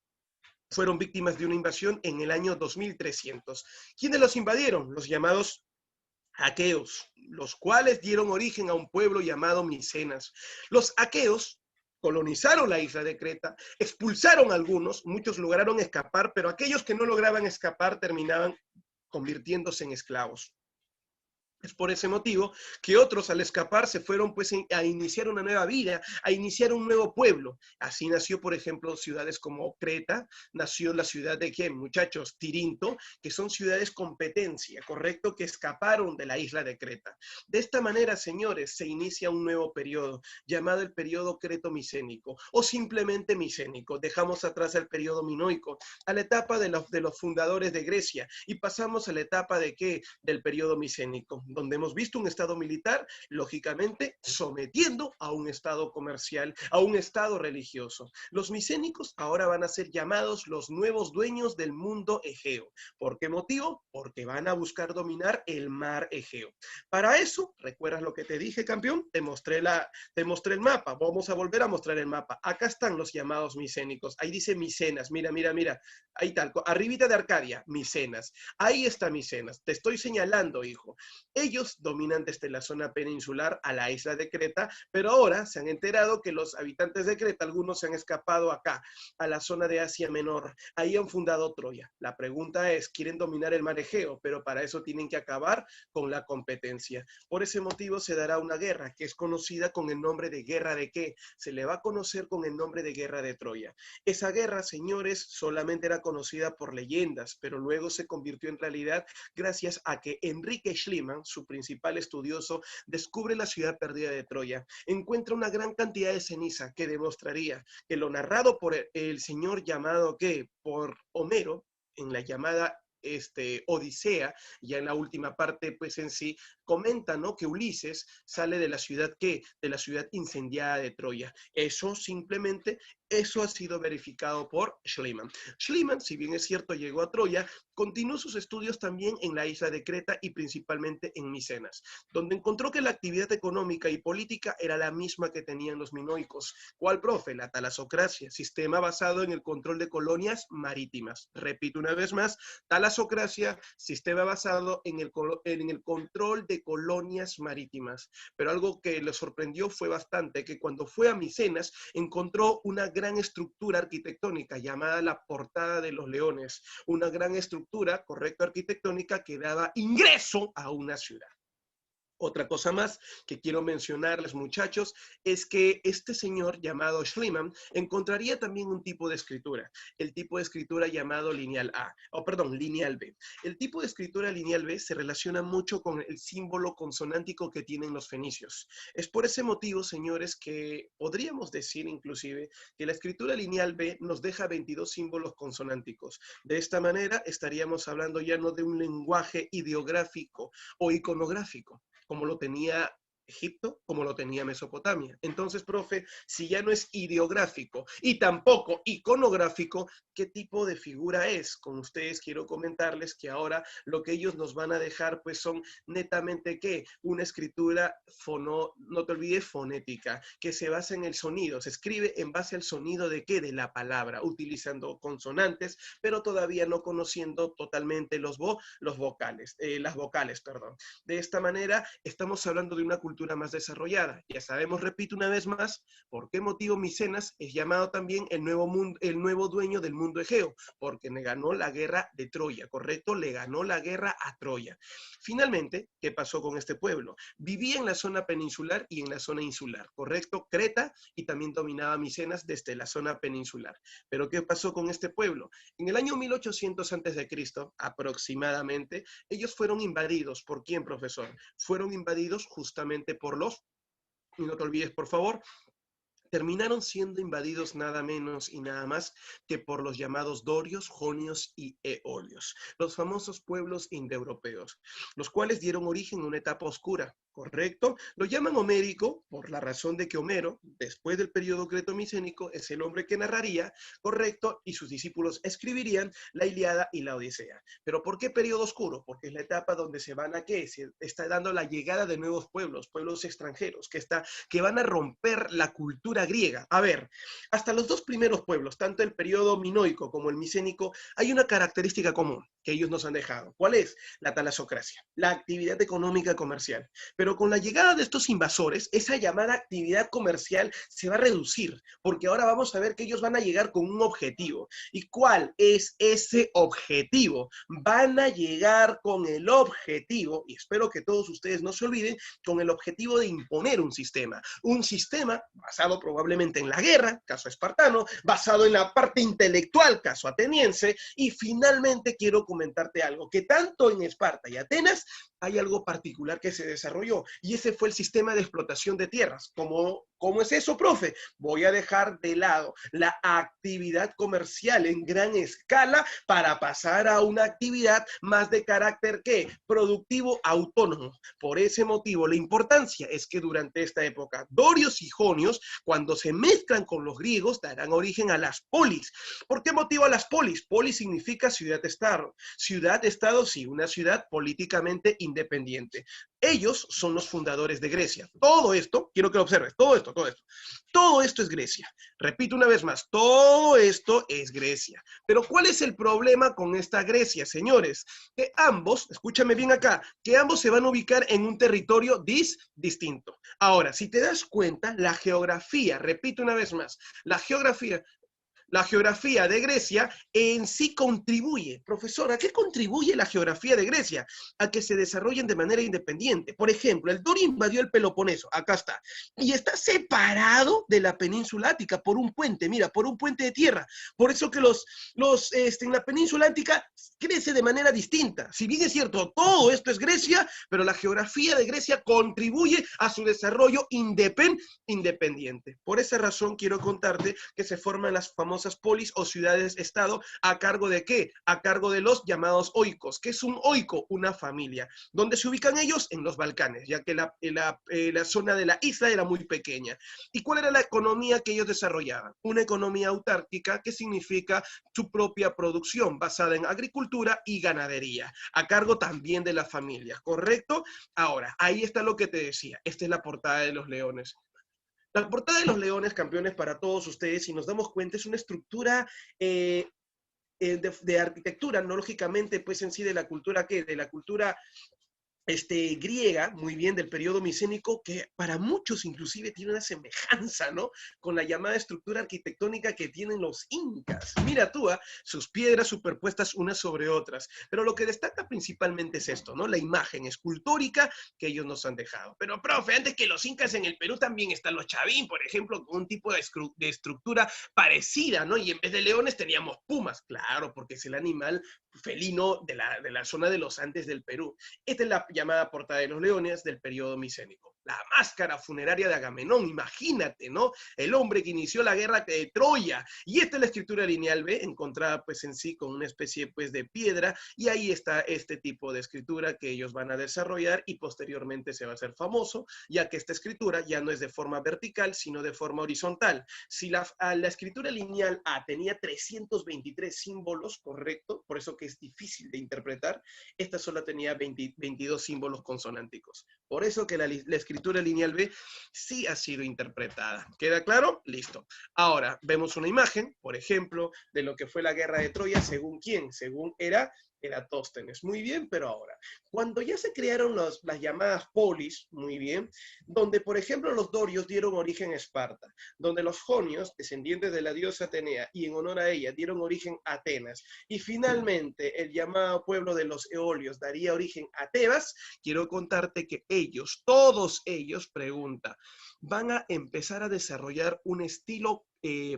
B: Fueron víctimas de una invasión en el año 2300. ¿Quiénes los invadieron? Los llamados aqueos, los cuales dieron origen a un pueblo llamado Micenas. Los aqueos colonizaron la isla de Creta, expulsaron a algunos, muchos lograron escapar, pero aquellos que no lograban escapar terminaban convirtiéndose en esclavos. Es por ese motivo que otros al escapar se fueron pues a iniciar una nueva vida, a iniciar un nuevo pueblo. Así nació, por ejemplo, ciudades como Creta, nació la ciudad de ¿quién, muchachos? Tirinto, que son ciudades competencia, ¿correcto? Que escaparon de la isla de Creta. De esta manera, señores, se inicia un nuevo periodo, llamado el periodo creto-micénico, o simplemente micénico. Dejamos atrás el periodo minoico, a la etapa de los fundadores de Grecia, y pasamos a la etapa de ¿qué? Del periodo micénico. donde hemos visto un estado militar, lógicamente sometiendo a un estado comercial, a un estado religioso. Los micénicos ahora van a ser llamados los nuevos dueños del mundo Egeo. ¿Por qué motivo? Porque van a buscar dominar el mar Egeo. Para eso, ¿recuerdas lo que te dije, campeón? Te mostré el mapa. Vamos a volver a mostrar el mapa. Acá están los llamados micénicos. Ahí dice Micenas. Mira, mira, mira. Ahí tal. Arribita de Arcadia, Micenas. Ahí está Micenas. Te estoy señalando, hijo. Ellos dominan desde la zona peninsular a la isla de Creta, pero ahora se han enterado que los habitantes de Creta, algunos se han escapado acá, a la zona de Asia Menor. Ahí han fundado Troya. La pregunta es, quieren dominar el mar Egeo, pero para eso tienen que acabar con la competencia. Por ese motivo se dará una guerra que es conocida con el nombre de ¿guerra de qué? Se le va a conocer con el nombre de Guerra de Troya. Esa guerra, señores, solamente era conocida por leyendas, pero luego se convirtió en realidad gracias a que Enrique Schliemann, su principal estudioso, descubre la ciudad perdida de Troya. Encuentra una gran cantidad de ceniza que demostraría que lo narrado por el señor llamado ¿qué? Por Homero, en la llamada Odisea, ya en la última parte, pues en sí, comenta, ¿no? Que Ulises sale de la ciudad, ¿qué? De la ciudad incendiada de Troya. Eso simplemente, eso ha sido verificado por Schliemann. Schliemann, si bien es cierto, llegó a Troya, continuó sus estudios también en la isla de Creta y principalmente en Micenas, donde encontró que la actividad económica y política era la misma que tenían los minoicos. ¿Cuál, profe? La talasocracia, sistema basado en el control de colonias marítimas. Repito una vez más, talasocracia, sistema basado en el control de colonias marítimas. Pero algo que le sorprendió fue bastante, que cuando fue a Micenas encontró una gran estructura arquitectónica llamada la Portada de los Leones, una gran estructura, correcto, arquitectónica que daba ingreso a una ciudad. Otra cosa más que quiero mencionarles, muchachos, es que este señor llamado Schliemann encontraría también un tipo de escritura, el tipo de escritura llamado lineal lineal B. El tipo de escritura lineal B se relaciona mucho con el símbolo consonántico que tienen los fenicios. Es por ese motivo, señores, que podríamos decir inclusive que la escritura lineal B nos deja 22 símbolos consonánticos. De esta manera estaríamos hablando ya no de un lenguaje ideográfico o iconográfico, como lo tenía Egipto, como lo tenía Mesopotamia. Entonces, profe, si ya no es ideográfico y tampoco iconográfico, ¿qué tipo de figura es? Con ustedes quiero comentarles que ahora lo que ellos nos van a dejar pues son netamente ¿qué? Una escritura no te olvides, fonética, que se basa en el sonido, se escribe en base al sonido de ¿qué? De la palabra, utilizando consonantes, pero todavía no conociendo totalmente las vocales. De esta manera, estamos hablando de una cultura más desarrollada. Ya sabemos, repito una vez más, por qué motivo Micenas es llamado también el nuevo dueño del mundo Egeo, porque le ganó la guerra de Troya, ¿correcto? Le ganó la guerra a Troya. Finalmente, ¿qué pasó con este pueblo? Vivía en la zona peninsular y en la zona insular, ¿correcto? Creta, y también dominaba Micenas desde la zona peninsular. Pero ¿qué pasó con este pueblo? En el año 1800 a.C., aproximadamente, ellos fueron invadidos. ¿Por quién, profesor? Fueron invadidos justamente por los, y no te olvides, por favor, terminaron siendo invadidos nada menos y nada más que por los llamados dorios, jonios y eolios, los famosos pueblos indoeuropeos, los cuales dieron origen a una etapa oscura, ¿correcto? Lo llaman homérico por la razón de que Homero, después del periodo greco-micénico, es el hombre que narraría, ¿correcto? Y sus discípulos escribirían la Ilíada y la Odisea. ¿Pero por qué periodo oscuro? Porque es la etapa donde se van a ¿qué? Se está dando la llegada de nuevos pueblos, pueblos extranjeros, que van a romper la cultura griega. A ver, hasta los dos primeros pueblos, tanto el periodo minoico como el micénico, hay una característica común que ellos nos han dejado. ¿Cuál es? La talasocracia, la actividad económica comercial. Pero con la llegada de estos invasores, esa llamada actividad comercial se va a reducir, porque ahora vamos a ver que ellos van a llegar con un objetivo. ¿Y cuál es ese objetivo? Van a llegar con el objetivo, y espero que todos ustedes no se olviden, con el objetivo de imponer un sistema basado probablemente en la guerra, caso espartano, basado en la parte intelectual, caso ateniense, y finalmente quiero comentarte algo, que tanto en Esparta y Atenas hay algo particular que se desarrolló, y ese fue el sistema de explotación de tierras. ¿Cómo es eso, profe? Voy a dejar de lado la actividad comercial en gran escala para pasar a una actividad más de carácter, ¿qué? Productivo autónomo. Por ese motivo, la importancia es que durante esta época, dorios y jonios, cuando se mezclan con los griegos, darán origen a las polis. ¿Por qué motivo a las polis? Polis significa ciudad-estado. Ciudad-estado, sí, una ciudad políticamente independiente. Ellos son los fundadores de Grecia. Todo esto, quiero que lo observes, todo esto es Grecia. Repito una vez más, todo esto es Grecia. Pero ¿cuál es el problema con esta Grecia, señores? Que ambos, escúchame bien acá, que ambos se van a ubicar en un territorio distinto. Ahora, si te das cuenta, la geografía, repito una vez más, la geografía de Grecia en sí contribuye. Profesor, ¿a qué contribuye la geografía de Grecia? A que se desarrollen de manera independiente. Por ejemplo, el Dorio invadió el Peloponeso, acá está, y está separado de la península ática por un puente, mira, por un puente de tierra. Por eso que en la península ática crece de manera distinta. Si bien es cierto, todo esto es Grecia, pero la geografía de Grecia contribuye a su desarrollo independiente. Por esa razón quiero contarte que se forman las famosas polis o ciudades-estado, ¿a cargo de qué? A cargo de los llamados oikos. ¿Qué es un oiko? Una familia. ¿Dónde se ubican ellos? En los Balcanes, ya que la zona de la isla era muy pequeña. ¿Y cuál era la economía que ellos desarrollaban? Una economía autárquica, que significa su propia producción, basada en agricultura y ganadería, a cargo también de la familia, ¿correcto? Ahora, ahí está lo que te decía. Esta es la portada de los leones. La portada de los leones, campeones, para todos ustedes, si nos damos cuenta, es una estructura de arquitectura, no lógicamente, pues en sí de la cultura, ¿qué? De la cultura griega, muy bien, del periodo micénico, que para muchos inclusive tiene una semejanza, ¿no? Con la llamada estructura arquitectónica que tienen los incas. Mira tú, sus piedras superpuestas unas sobre otras. Pero lo que destaca principalmente es esto, ¿no? La imagen escultórica que ellos nos han dejado. Pero, profe, antes que los incas en el Perú también están los chavín, por ejemplo, con un tipo de estructura parecida, ¿no? Y en vez de leones teníamos pumas, claro, porque es el animal felino de la zona de los Andes del Perú. Esta es la llamada portada de los leones del periodo micénico. La máscara funeraria de Agamenón, imagínate, ¿no? El hombre que inició la guerra de Troya. Y esta es la escritura lineal B, encontrada pues en sí con una especie pues de piedra, y ahí está este tipo de escritura que ellos van a desarrollar y posteriormente se va a hacer famoso, ya que esta escritura ya no es de forma vertical, sino de forma horizontal. Si la escritura lineal A tenía 323 símbolos, correcto, por eso que es difícil de interpretar, esta solo tenía 22 símbolos consonánticos. Por eso que la escritura lineal B sí ha sido interpretada. ¿Queda claro? Listo. Ahora, vemos una imagen, por ejemplo, de lo que fue la guerra de Troya, ¿según quién? Según Eratóstenes. Muy bien, pero ahora, cuando ya se crearon las llamadas polis, muy bien, donde, por ejemplo, los dorios dieron origen a Esparta, donde los jonios, descendientes de la diosa Atenea, y en honor a ella, dieron origen a Atenas, y finalmente el llamado pueblo de los eolios daría origen a Tebas, quiero contarte que ellos, todos ellos, pregunta, van a empezar a desarrollar un estilo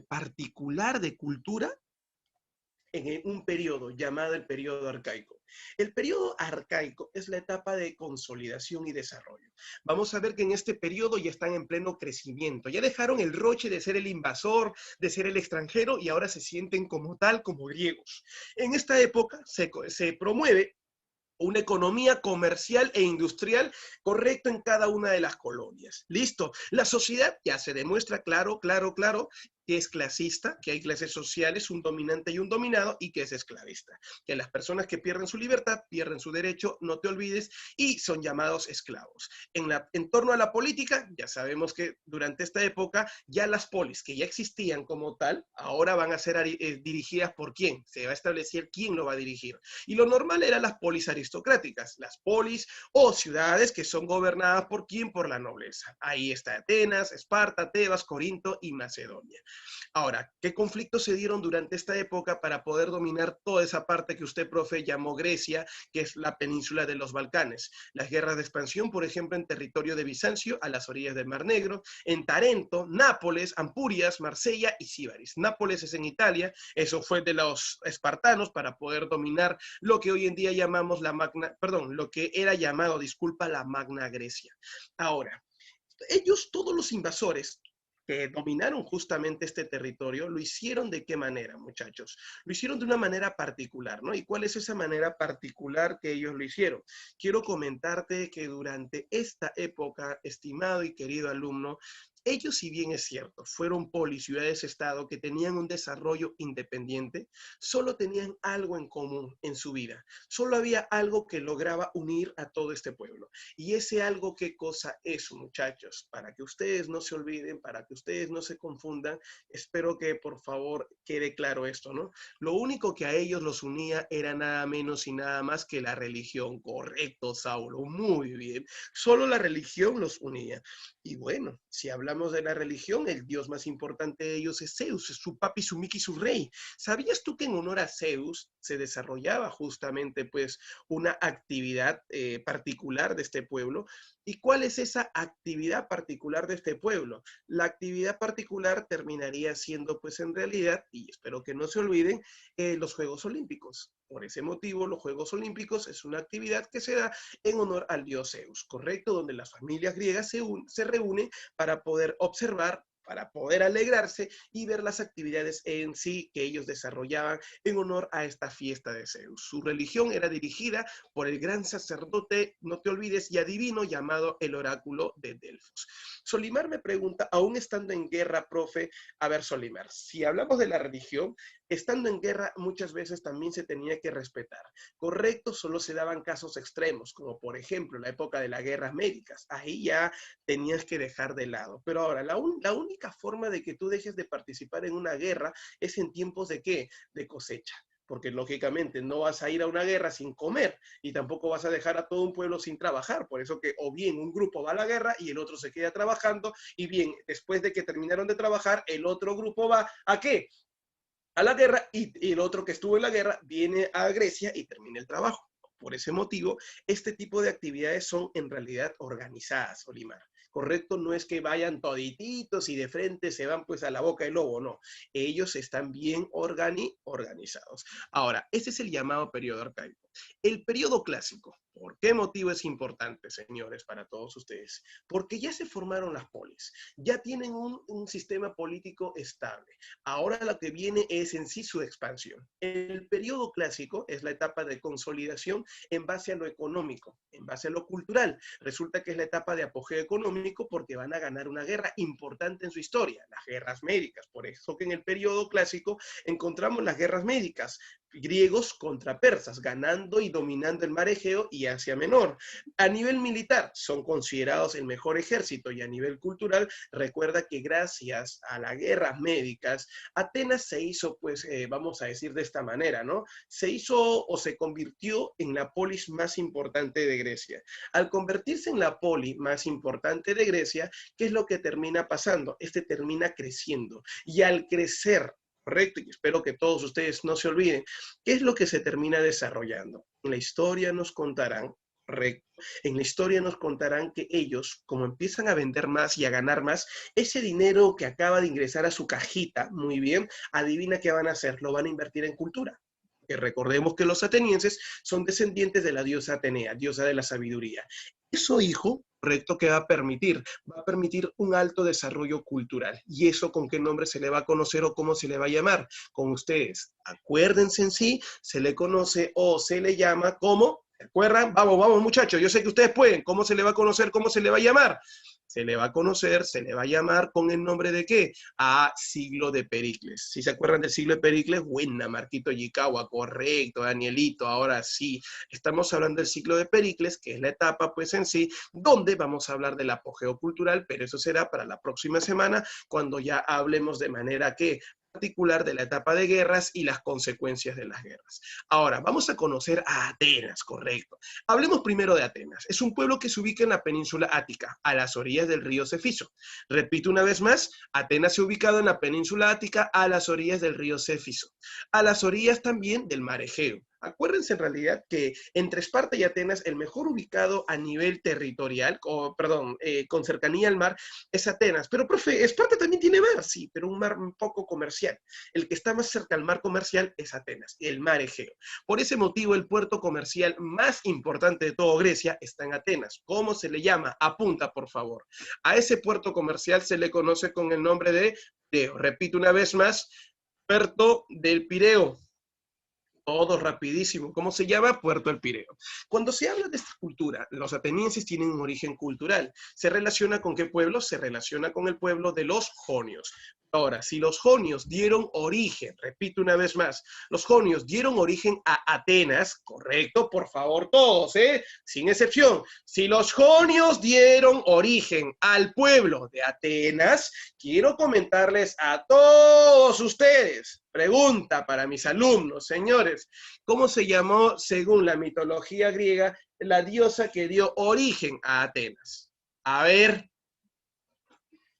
B: particular de cultura en un periodo llamado el periodo arcaico. El periodo arcaico es la etapa de consolidación y desarrollo. Vamos a ver que en este periodo ya están en pleno crecimiento. Ya dejaron el roche de ser el invasor, de ser el extranjero, y ahora se sienten como tal, como griegos. En esta época se promueve una economía comercial e industrial correcto en cada una de las colonias. Listo. La sociedad ya se demuestra claro que es clasista, que hay clases sociales, un dominante y un dominado, y que es esclavista. Que las personas que pierden su libertad, pierden su derecho, no te olvides, y son llamados esclavos. En torno a la política, ya sabemos que durante esta época, ya las polis que ya existían como tal, ahora van a ser dirigidas por quién. Se va a establecer quién lo va a dirigir. Y lo normal eran las polis aristocráticas, las polis o ciudades que son gobernadas por quién, por la nobleza. Ahí está Atenas, Esparta, Tebas, Corinto y Macedonia. Ahora, ¿qué conflictos se dieron durante esta época para poder dominar toda esa parte que usted, profe, llamó Grecia, que es la península de los Balcanes? Las guerras de expansión, por ejemplo, en territorio de Bizancio, a las orillas del Mar Negro, en Tarento, Nápoles, Ampurias, Marsella y Síbaris. Nápoles es en Italia, eso fue de los espartanos para poder dominar lo que hoy en día llamamos lo que era llamado, disculpa, la Magna Grecia. Ahora, ellos, todos los invasores que dominaron justamente este territorio, lo hicieron ¿de qué manera, muchachos? Lo hicieron de una manera particular, ¿no? ¿Y cuál es esa manera particular que ellos lo hicieron? Quiero comentarte que durante esta época, estimado y querido alumno, ellos, si bien es cierto, fueron polis, ciudades-estado que tenían un desarrollo independiente, solo tenían algo en común en su vida. Solo había algo que lograba unir a todo este pueblo. Y ese algo, ¿qué cosa es, muchachos? Para que ustedes no se olviden, para que ustedes no se confundan, espero que por favor quede claro esto, ¿no? Lo único que a ellos los unía era nada menos y nada más que la religión. Correcto, Saulo, muy bien. Solo la religión los unía. Y bueno, si hablamos de la religión, el dios más importante de ellos es Zeus, es su papi, su Miki, su rey. ¿Sabías tú que en honor a Zeus se desarrollaba justamente pues una actividad particular de este pueblo? ¿Y cuál es esa actividad particular de este pueblo? La actividad particular terminaría siendo pues en realidad, y espero que no se olviden, los Juegos Olímpicos. Por ese motivo, los Juegos Olímpicos es una actividad que se da en honor al dios Zeus, ¿correcto? Donde las familias griegas se reúnen para poder observar, para poder alegrarse y ver las actividades en sí que ellos desarrollaban en honor a esta fiesta de Zeus. Su religión era dirigida por el gran sacerdote, no te olvides, y adivino llamado el oráculo de Delfos. Solimar me pregunta, aún estando en guerra, profe, a ver, Solimar, si hablamos de la religión, estando en guerra muchas veces también se tenía que respetar. Correcto, solo se daban casos extremos, como por ejemplo la época de las guerras médicas. Ahí ya tenías que dejar de lado. Pero ahora, la única forma de que tú dejes de participar en una guerra es en tiempos de ¿qué? De cosecha. Porque lógicamente no vas a ir a una guerra sin comer y tampoco vas a dejar a todo un pueblo sin trabajar. Por eso que o bien un grupo va a la guerra y el otro se queda trabajando y bien, después de que terminaron de trabajar, el otro grupo va ¿a qué? A la guerra y el otro que estuvo en la guerra viene a Grecia y termina el trabajo. Por ese motivo, este tipo de actividades son en realidad organizadas, Olimar. Correcto, no es que vayan todititos y de frente se van pues a la boca del lobo, no. Ellos están bien organizados. Ahora, este es el llamado periodo arcaico. El periodo clásico. ¿Por qué motivo es importante, señores, para todos ustedes? Porque ya se formaron las polis, ya tienen un sistema político estable. Ahora lo que viene es en sí su expansión. El periodo clásico es la etapa de consolidación en base a lo económico, en base a lo cultural. Resulta que es la etapa de apogeo económico porque van a ganar una guerra importante en su historia, las guerras médicas. Por eso que en el periodo clásico encontramos las guerras médicas, griegos contra persas, ganando y dominando el mar Egeo y Asia Menor. A nivel militar, son considerados el mejor ejército y a nivel cultural, recuerda que gracias a las guerras médicas, Atenas se hizo, pues, vamos a decir de esta manera, ¿no? Se hizo o se convirtió en la polis más importante de Grecia. Al convertirse en la poli más importante de Grecia, ¿qué es lo que termina pasando? Este termina creciendo y al crecer, correcto, y espero que todos ustedes no se olviden, ¿qué es lo que se termina desarrollando? En la historia nos contarán, correcto, en la historia nos contarán que ellos, como empiezan a vender más y a ganar más, ese dinero que acaba de ingresar a su cajita, muy bien, adivina qué van a hacer, lo van a invertir en cultura. Que recordemos que los atenienses son descendientes de la diosa Atenea, diosa de la sabiduría. Eso, hijo, correcto, que va a permitir un alto desarrollo cultural. ¿Y eso con qué nombre se le va a conocer o cómo se le va a llamar? Con ustedes. Acuérdense en sí, se le conoce o se le llama como, ¿se acuerdan? Vamos, vamos muchachos, yo sé que ustedes pueden. ¿Cómo se le va a conocer? ¿Cómo se le va a llamar? Se le va a conocer, se le va a llamar con el nombre de ¿qué? A siglo de Pericles. ¿Sí se acuerdan del siglo de Pericles? Buena, Marquito Yikawa, correcto, Danielito, ahora sí. Estamos hablando del siglo de Pericles, que es la etapa, pues en sí, donde vamos a hablar del apogeo cultural, pero eso será para la próxima semana, cuando ya hablemos de manera que particular de la etapa de guerras y las consecuencias de las guerras. Ahora, vamos a conocer a Atenas, correcto. Hablemos primero de Atenas. Es un pueblo que se ubica en la península Ática, a las orillas del río Cefiso. Repito una vez más, Atenas se ha ubicado en la península Ática, a las orillas del río Cefiso, a las orillas también del mar Egeo. Acuérdense en realidad que entre Esparta y Atenas, el mejor ubicado a nivel territorial, con cercanía al mar, es Atenas. Pero, profe, Esparta también tiene mar, sí, pero un mar un poco comercial. El que está más cerca al mar comercial es Atenas, el mar Egeo. Por ese motivo, el puerto comercial más importante de toda Grecia está en Atenas. ¿Cómo se le llama? Apunta, por favor. A ese puerto comercial se le conoce con el nombre de Pireo. Repito una vez más, puerto del Pireo. Todo rapidísimo. ¿Cómo se llama? Puerto del Pireo. Cuando se habla de esta cultura, los atenienses tienen un origen cultural. ¿Se relaciona con qué pueblo? Se relaciona con el pueblo de los jonios. Ahora, si los jonios dieron origen, repito una vez más, los jonios dieron origen a Atenas, correcto, por favor todos, sin excepción. Si los jonios dieron origen al pueblo de Atenas, quiero comentarles a todos ustedes, pregunta para mis alumnos, señores, ¿cómo se llamó, según la mitología griega, la diosa que dio origen a Atenas? A ver.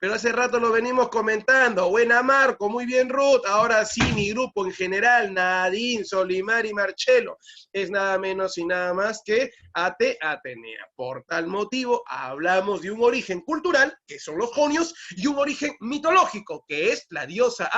B: Pero hace rato lo venimos comentando. Buena Marco, muy bien Ruth. Ahora sí, mi grupo en general, Nadine, Solimar y Marcelo, es nada menos y nada más que Atenea. Por tal motivo, hablamos de un origen cultural, que son los jonios, y un origen mitológico, que es la diosa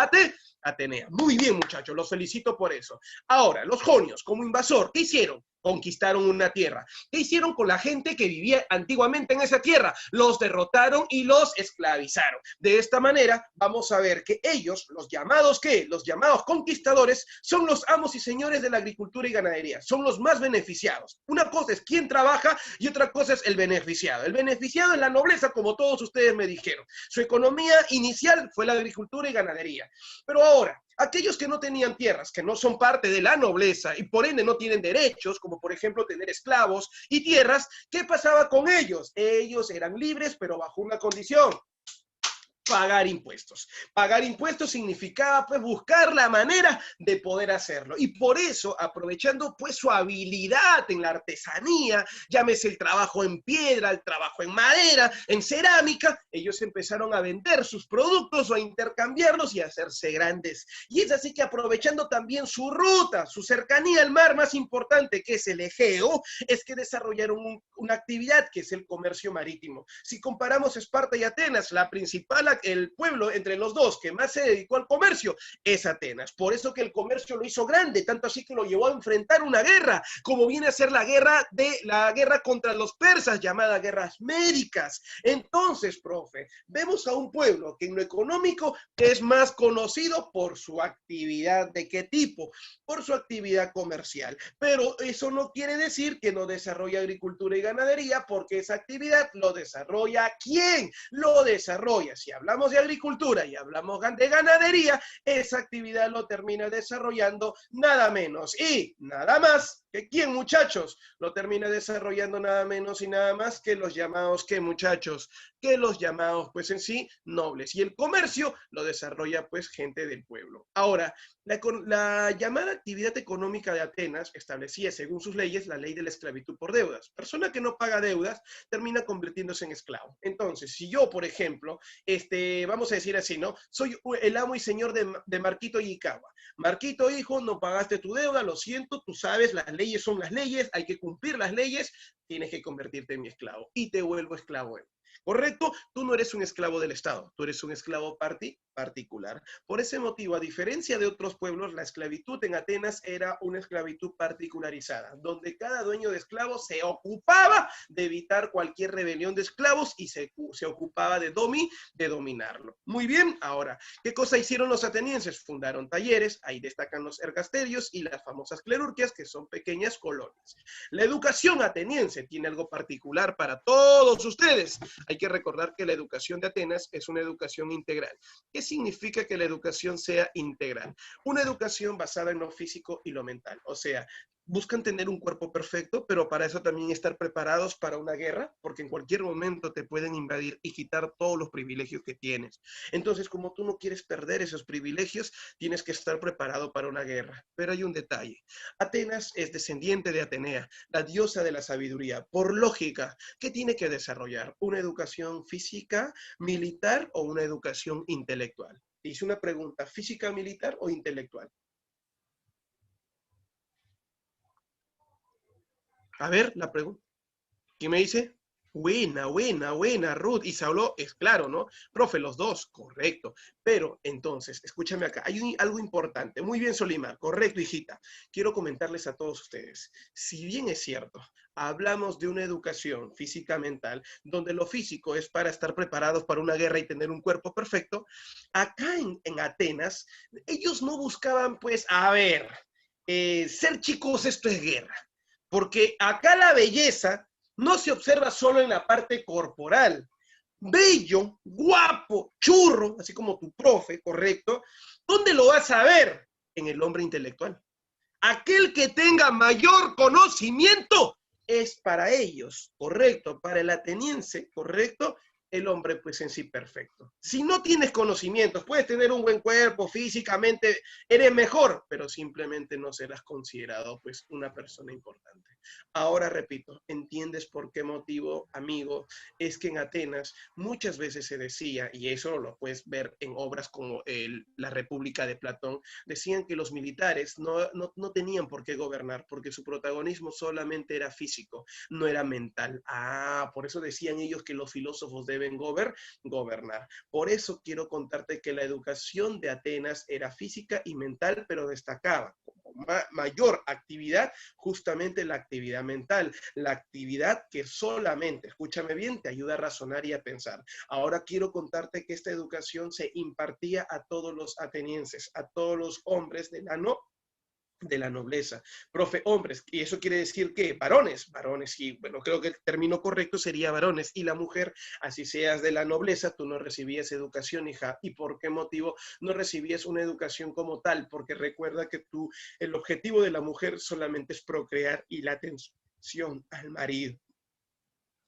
B: Atenea. Muy bien, muchachos, los felicito por eso. Ahora, los jonios, como invasor, ¿qué hicieron? Conquistaron una tierra. ¿Qué hicieron con la gente que vivía antiguamente en esa tierra? Los derrotaron y los esclavizaron. De esta manera, vamos a ver que ellos, los llamados, ¿qué? Los llamados conquistadores, son los amos y señores de la agricultura y ganadería. Son los más beneficiados. Una cosa es quién trabaja y otra cosa es el beneficiado. El beneficiado es la nobleza, como todos ustedes me dijeron. Su economía inicial fue la agricultura y ganadería. Pero ahora, aquellos que no tenían tierras, que no son parte de la nobleza y por ende no tienen derechos, como por ejemplo tener esclavos y tierras, ¿qué pasaba con ellos? Ellos eran libres, pero bajo una condición: pagar impuestos. Pagar impuestos significaba pues buscar la manera de poder hacerlo. Y por eso, aprovechando pues su habilidad en la artesanía, llámese el trabajo en piedra, el trabajo en madera, en cerámica, ellos empezaron a vender sus productos o a intercambiarlos y a hacerse grandes. Y es así que aprovechando también su ruta, su cercanía al mar más importante, que es el Egeo, es que desarrollaron una actividad que es el comercio marítimo. Si comparamos Esparta y Atenas, la principal, el pueblo entre los dos que más se dedicó al comercio es Atenas. Por eso que el comercio lo hizo grande, tanto así que lo llevó a enfrentar una guerra, como viene a ser la guerra contra los persas, llamada guerras médicas. Entonces, profe, vemos a un pueblo que en lo económico es más conocido por su actividad. ¿De qué tipo? Por su actividad comercial. Pero eso no quiere decir que no desarrolla agricultura y ganadería, porque esa actividad lo desarrolla ¿quién? Lo desarrolla. Si hablamos de agricultura y hablamos de ganadería, esa actividad lo termina desarrollando nada menos y nada más que ¿quién, muchachos? Lo termina desarrollando nada menos y nada más que los llamados, ¿qué, muchachos? Que los llamados, pues en sí, nobles. Y el comercio lo desarrolla, pues, gente del pueblo. Ahora, la llamada actividad económica de Atenas establecía, según sus leyes, la ley de la esclavitud por deudas. Persona que no paga deudas termina convirtiéndose en esclavo. Entonces, si yo, por ejemplo, vamos a decir así, ¿no? Soy el amo y señor de Marquito Iikawa. Marquito, hijo, no pagaste tu deuda, lo siento, tú sabes, las leyes son las leyes, hay que cumplir las leyes, tienes que convertirte en mi esclavo y te vuelvo esclavo. ¿Correcto? Tú no eres un esclavo del Estado, tú eres un esclavo particular. Por ese motivo, a diferencia de otros pueblos, la esclavitud en Atenas era una esclavitud particularizada, donde cada dueño de esclavos se ocupaba de evitar cualquier rebelión de esclavos y se ocupaba de dominarlo. Muy bien, ahora, ¿qué cosa hicieron los atenienses? Fundaron talleres, ahí destacan los ergasterios y las famosas clerurquias, que son pequeñas colonias. La educación ateniense tiene algo particular para todos ustedes. Hay que recordar que la educación de Atenas es una educación integral. ¿Qué significa que la educación sea integral? Una educación basada en lo físico y lo mental. O sea, buscan tener un cuerpo perfecto, pero para eso también estar preparados para una guerra, porque en cualquier momento te pueden invadir y quitar todos los privilegios que tienes. Entonces, como tú no quieres perder esos privilegios, tienes que estar preparado para una guerra. Pero hay un detalle. Atenas es descendiente de Atenea, la diosa de la sabiduría. Por lógica, ¿qué tiene que desarrollar? ¿Una educación física, militar o una educación intelectual? Te hice una pregunta, ¿física, militar o intelectual? A ver, la pregunta. ¿Qué me dice? Buena, Ruth. Y se habló, es claro, ¿no? Profe, los dos, correcto. Pero entonces, escúchame acá, hay algo importante. Muy bien, Solimar, correcto, hijita. Quiero comentarles a todos ustedes. Si bien es cierto, hablamos de una educación física mental, donde lo físico es para estar preparados para una guerra y tener un cuerpo perfecto, acá en Atenas, ellos no buscaban, pues, a ver, ser chicos, esto es guerra. Porque acá la belleza no se observa solo en la parte corporal. Bello, guapo, churro, así como tu profe, correcto. ¿Dónde lo vas a ver? En el hombre intelectual. Aquel que tenga mayor conocimiento es para ellos, correcto, para el ateniense, correcto, el hombre pues en sí perfecto. Si no tienes conocimientos, puedes tener un buen cuerpo, físicamente eres mejor, pero simplemente no serás considerado pues una persona importante. Ahora repito, ¿entiendes por qué motivo, amigo? Es que en Atenas muchas veces se decía, y eso lo puedes ver en obras como La República de Platón, decían que los militares no tenían por qué gobernar, porque su protagonismo solamente era físico, no era mental. Por eso decían ellos que los filósofos deben gobernar. Por eso quiero contarte que la educación de Atenas era física y mental, pero destacaba como mayor actividad justamente la actividad mental, la actividad que solamente, escúchame bien, te ayuda a razonar y a pensar. Ahora quiero contarte que esta educación se impartía a todos los atenienses, a todos los hombres de la nobleza. Profe, hombres, y eso quiere decir que varones, y bueno, creo que el término correcto sería varones, y la mujer, así seas de la nobleza, tú no recibías educación, hija. ¿Y por qué motivo no recibías una educación como tal? Porque recuerda que el objetivo de la mujer solamente es procrear y la atención al marido.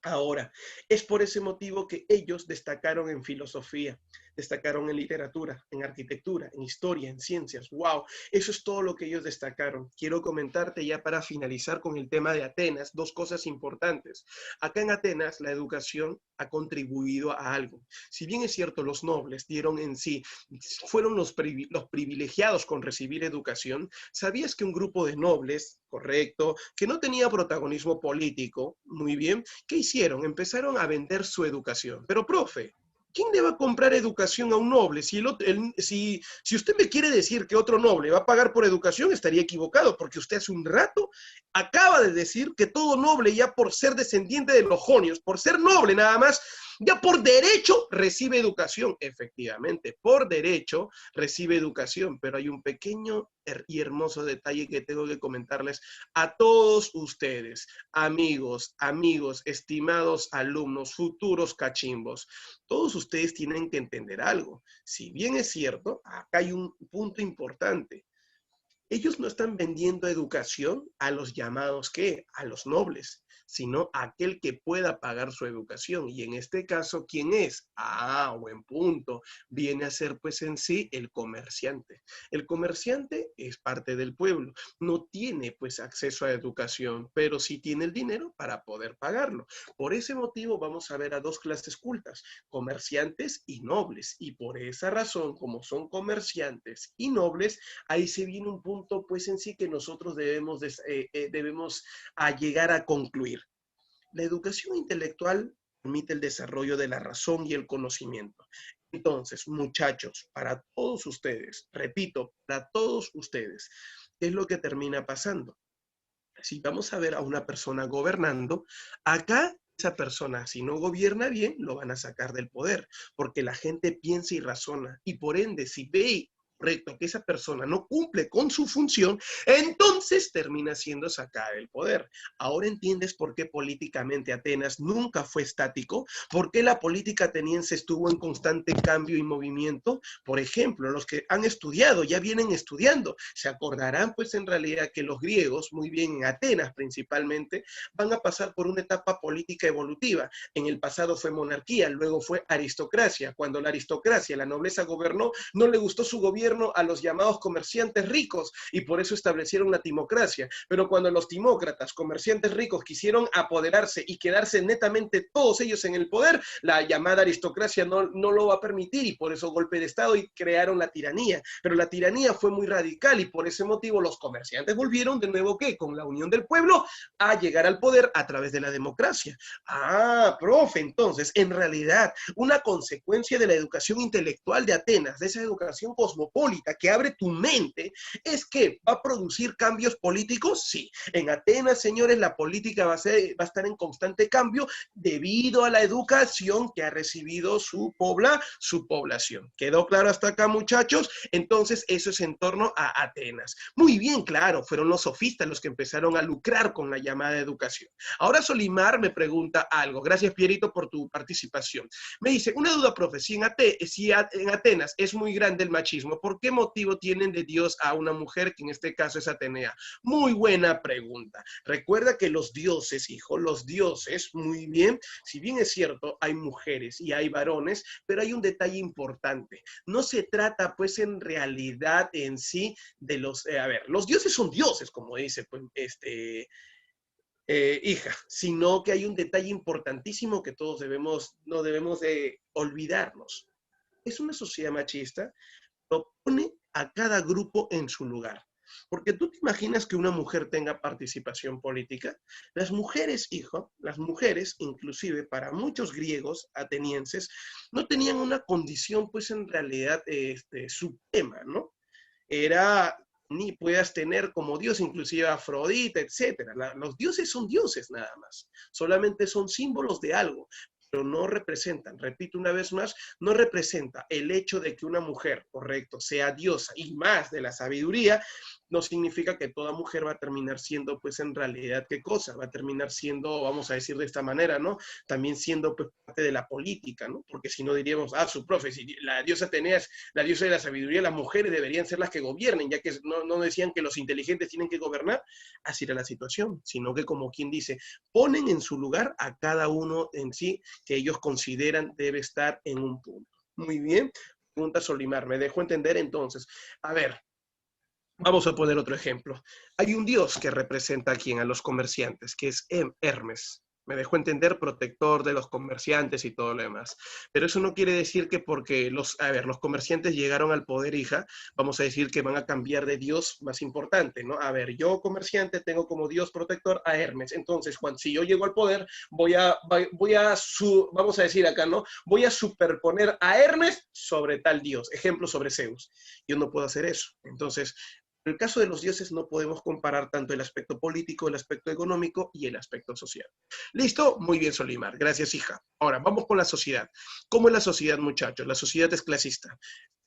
B: Ahora, es por ese motivo que ellos destacaron en filosofía, destacaron en literatura, en arquitectura, en historia, en ciencias. ¡Wow! Eso es todo lo que ellos destacaron. Quiero comentarte ya para finalizar con el tema de Atenas, dos cosas importantes. Acá en Atenas, la educación ha contribuido a algo. Si bien es cierto, los nobles dieron en sí, fueron los privilegiados con recibir educación, ¿sabías que un grupo de nobles, correcto, que no tenía protagonismo político, muy bien, ¿qué hicieron? Empezaron a vender su educación. Pero, profe, ¿quién le va a comprar educación a un noble? Si usted me quiere decir que otro noble va a pagar por educación, estaría equivocado, porque usted hace un rato acaba de decir que todo noble, ya por ser descendiente de los jonios, por ser noble nada más, ya por derecho recibe educación. Efectivamente, por derecho recibe educación, pero hay un pequeño y hermoso detalle que tengo que comentarles a todos ustedes, amigos, estimados alumnos, futuros cachimbos. Todos ustedes tienen que entender algo. Si bien es cierto, acá hay un punto importante. Ellos no están vendiendo educación a los llamados, ¿qué? A los nobles, sino a aquel que pueda pagar su educación. Y en este caso, ¿quién es? Buen punto. Viene a ser pues en sí el comerciante. El comerciante es parte del pueblo. No tiene pues acceso a educación, pero sí tiene el dinero para poder pagarlo. Por ese motivo vamos a ver a dos clases cultas, comerciantes y nobles. Y por esa razón, como son comerciantes y nobles, ahí se viene un punto pues en sí que nosotros debemos llegar a concluir. La educación intelectual permite el desarrollo de la razón y el conocimiento. Entonces, muchachos, para todos ustedes, repito, para todos ustedes, ¿qué es lo que termina pasando? Si vamos a ver a una persona gobernando, acá esa persona, si no gobierna bien, lo van a sacar del poder, porque la gente piensa y razona, y por ende, si ve correcto, que esa persona no cumple con su función, entonces termina siendo sacada del poder. Ahora entiendes por qué políticamente Atenas nunca fue estático, por qué la política ateniense estuvo en constante cambio y movimiento. Por ejemplo, los que han estudiado, ya vienen estudiando, se acordarán pues en realidad que los griegos, muy bien en Atenas principalmente, van a pasar por una etapa política evolutiva. En el pasado fue monarquía, luego fue aristocracia. Cuando la aristocracia, la nobleza gobernó, no le gustó su gobierno a los llamados comerciantes ricos y por eso establecieron la timocracia. Pero cuando los timócratas, comerciantes ricos, quisieron apoderarse y quedarse netamente todos ellos en el poder, la llamada aristocracia no lo va a permitir y por eso golpe de estado y crearon la tiranía. Pero la tiranía fue muy radical y por ese motivo los comerciantes volvieron de nuevo, ¿qué? Con la unión del pueblo a llegar al poder a través de la democracia. Ah, profe, entonces, en realidad, una consecuencia de la educación intelectual de Atenas, de esa educación cosmopolita que abre tu mente, es que va a producir cambios políticos. Sí, en Atenas, señores, la política va a estar en constante cambio debido a la educación que ha recibido su población. ¿Quedó claro hasta acá, muchachos? Entonces, eso es en torno a Atenas. Muy bien, claro, fueron los sofistas los que empezaron a lucrar con la llamada educación. Ahora Solimar me pregunta algo. Gracias, Pierito, por tu participación. Me dice, una duda, profe, si en Atenas es muy grande el machismo, ¿por qué motivo tienen de Dios a una mujer, que en este caso es Atenea? Muy buena pregunta. Recuerda que los dioses, hijo, los dioses, muy bien, si bien es cierto, hay mujeres y hay varones, pero hay un detalle importante. No se trata, pues, en realidad en sí de los, los dioses son dioses, como dice, pues, hija, sino que hay un detalle importantísimo que todos no debemos de olvidarnos. Es una sociedad machista, lo pone a cada grupo en su lugar. Porque tú te imaginas que una mujer tenga participación política. Las mujeres, hijo, las mujeres, inclusive para muchos griegos atenienses, no tenían una condición, pues en realidad, suprema, ¿no? Era ni puedas tener como Dios, inclusive Afrodita, etcétera. Los dioses son dioses nada más, solamente son símbolos de algo, pero no representan, repito una vez más, no representa el hecho de que una mujer, correcto, sea diosa y más de la sabiduría, no significa que toda mujer va a terminar siendo, pues en realidad, ¿qué cosa? Va a terminar siendo, vamos a decir de esta manera, ¿no? También siendo, pues, parte de la política, ¿no? Porque si no diríamos, su profe, si la diosa Atenea es la diosa de la sabiduría, las mujeres deberían ser las que gobiernen, ya que no decían que los inteligentes tienen que gobernar, así era la situación, sino que, como quien dice, ponen en su lugar a cada uno en sí que ellos consideran debe estar en un punto. Muy bien, pregunta Solimar, me dejó entender entonces. A ver, vamos a poner otro ejemplo. Hay un dios que representa aquí a los comerciantes, que es Hermes. Me dejó entender, protector de los comerciantes y todo lo demás. Pero eso no quiere decir que porque los comerciantes llegaron al poder, hija, vamos a decir que van a cambiar de dios más importante, ¿no? A ver, yo comerciante tengo como dios protector a Hermes. Entonces, si yo llego al poder, vamos a decir acá, ¿no? Voy a superponer a Hermes sobre tal dios. Ejemplo, sobre Zeus. Yo no puedo hacer eso. Entonces, en el caso de los dioses no podemos comparar tanto el aspecto político, el aspecto económico y el aspecto social. ¿Listo? Muy bien, Solimar. Gracias, hija. Ahora, vamos con la sociedad. ¿Cómo es la sociedad, muchachos? La sociedad es clasista.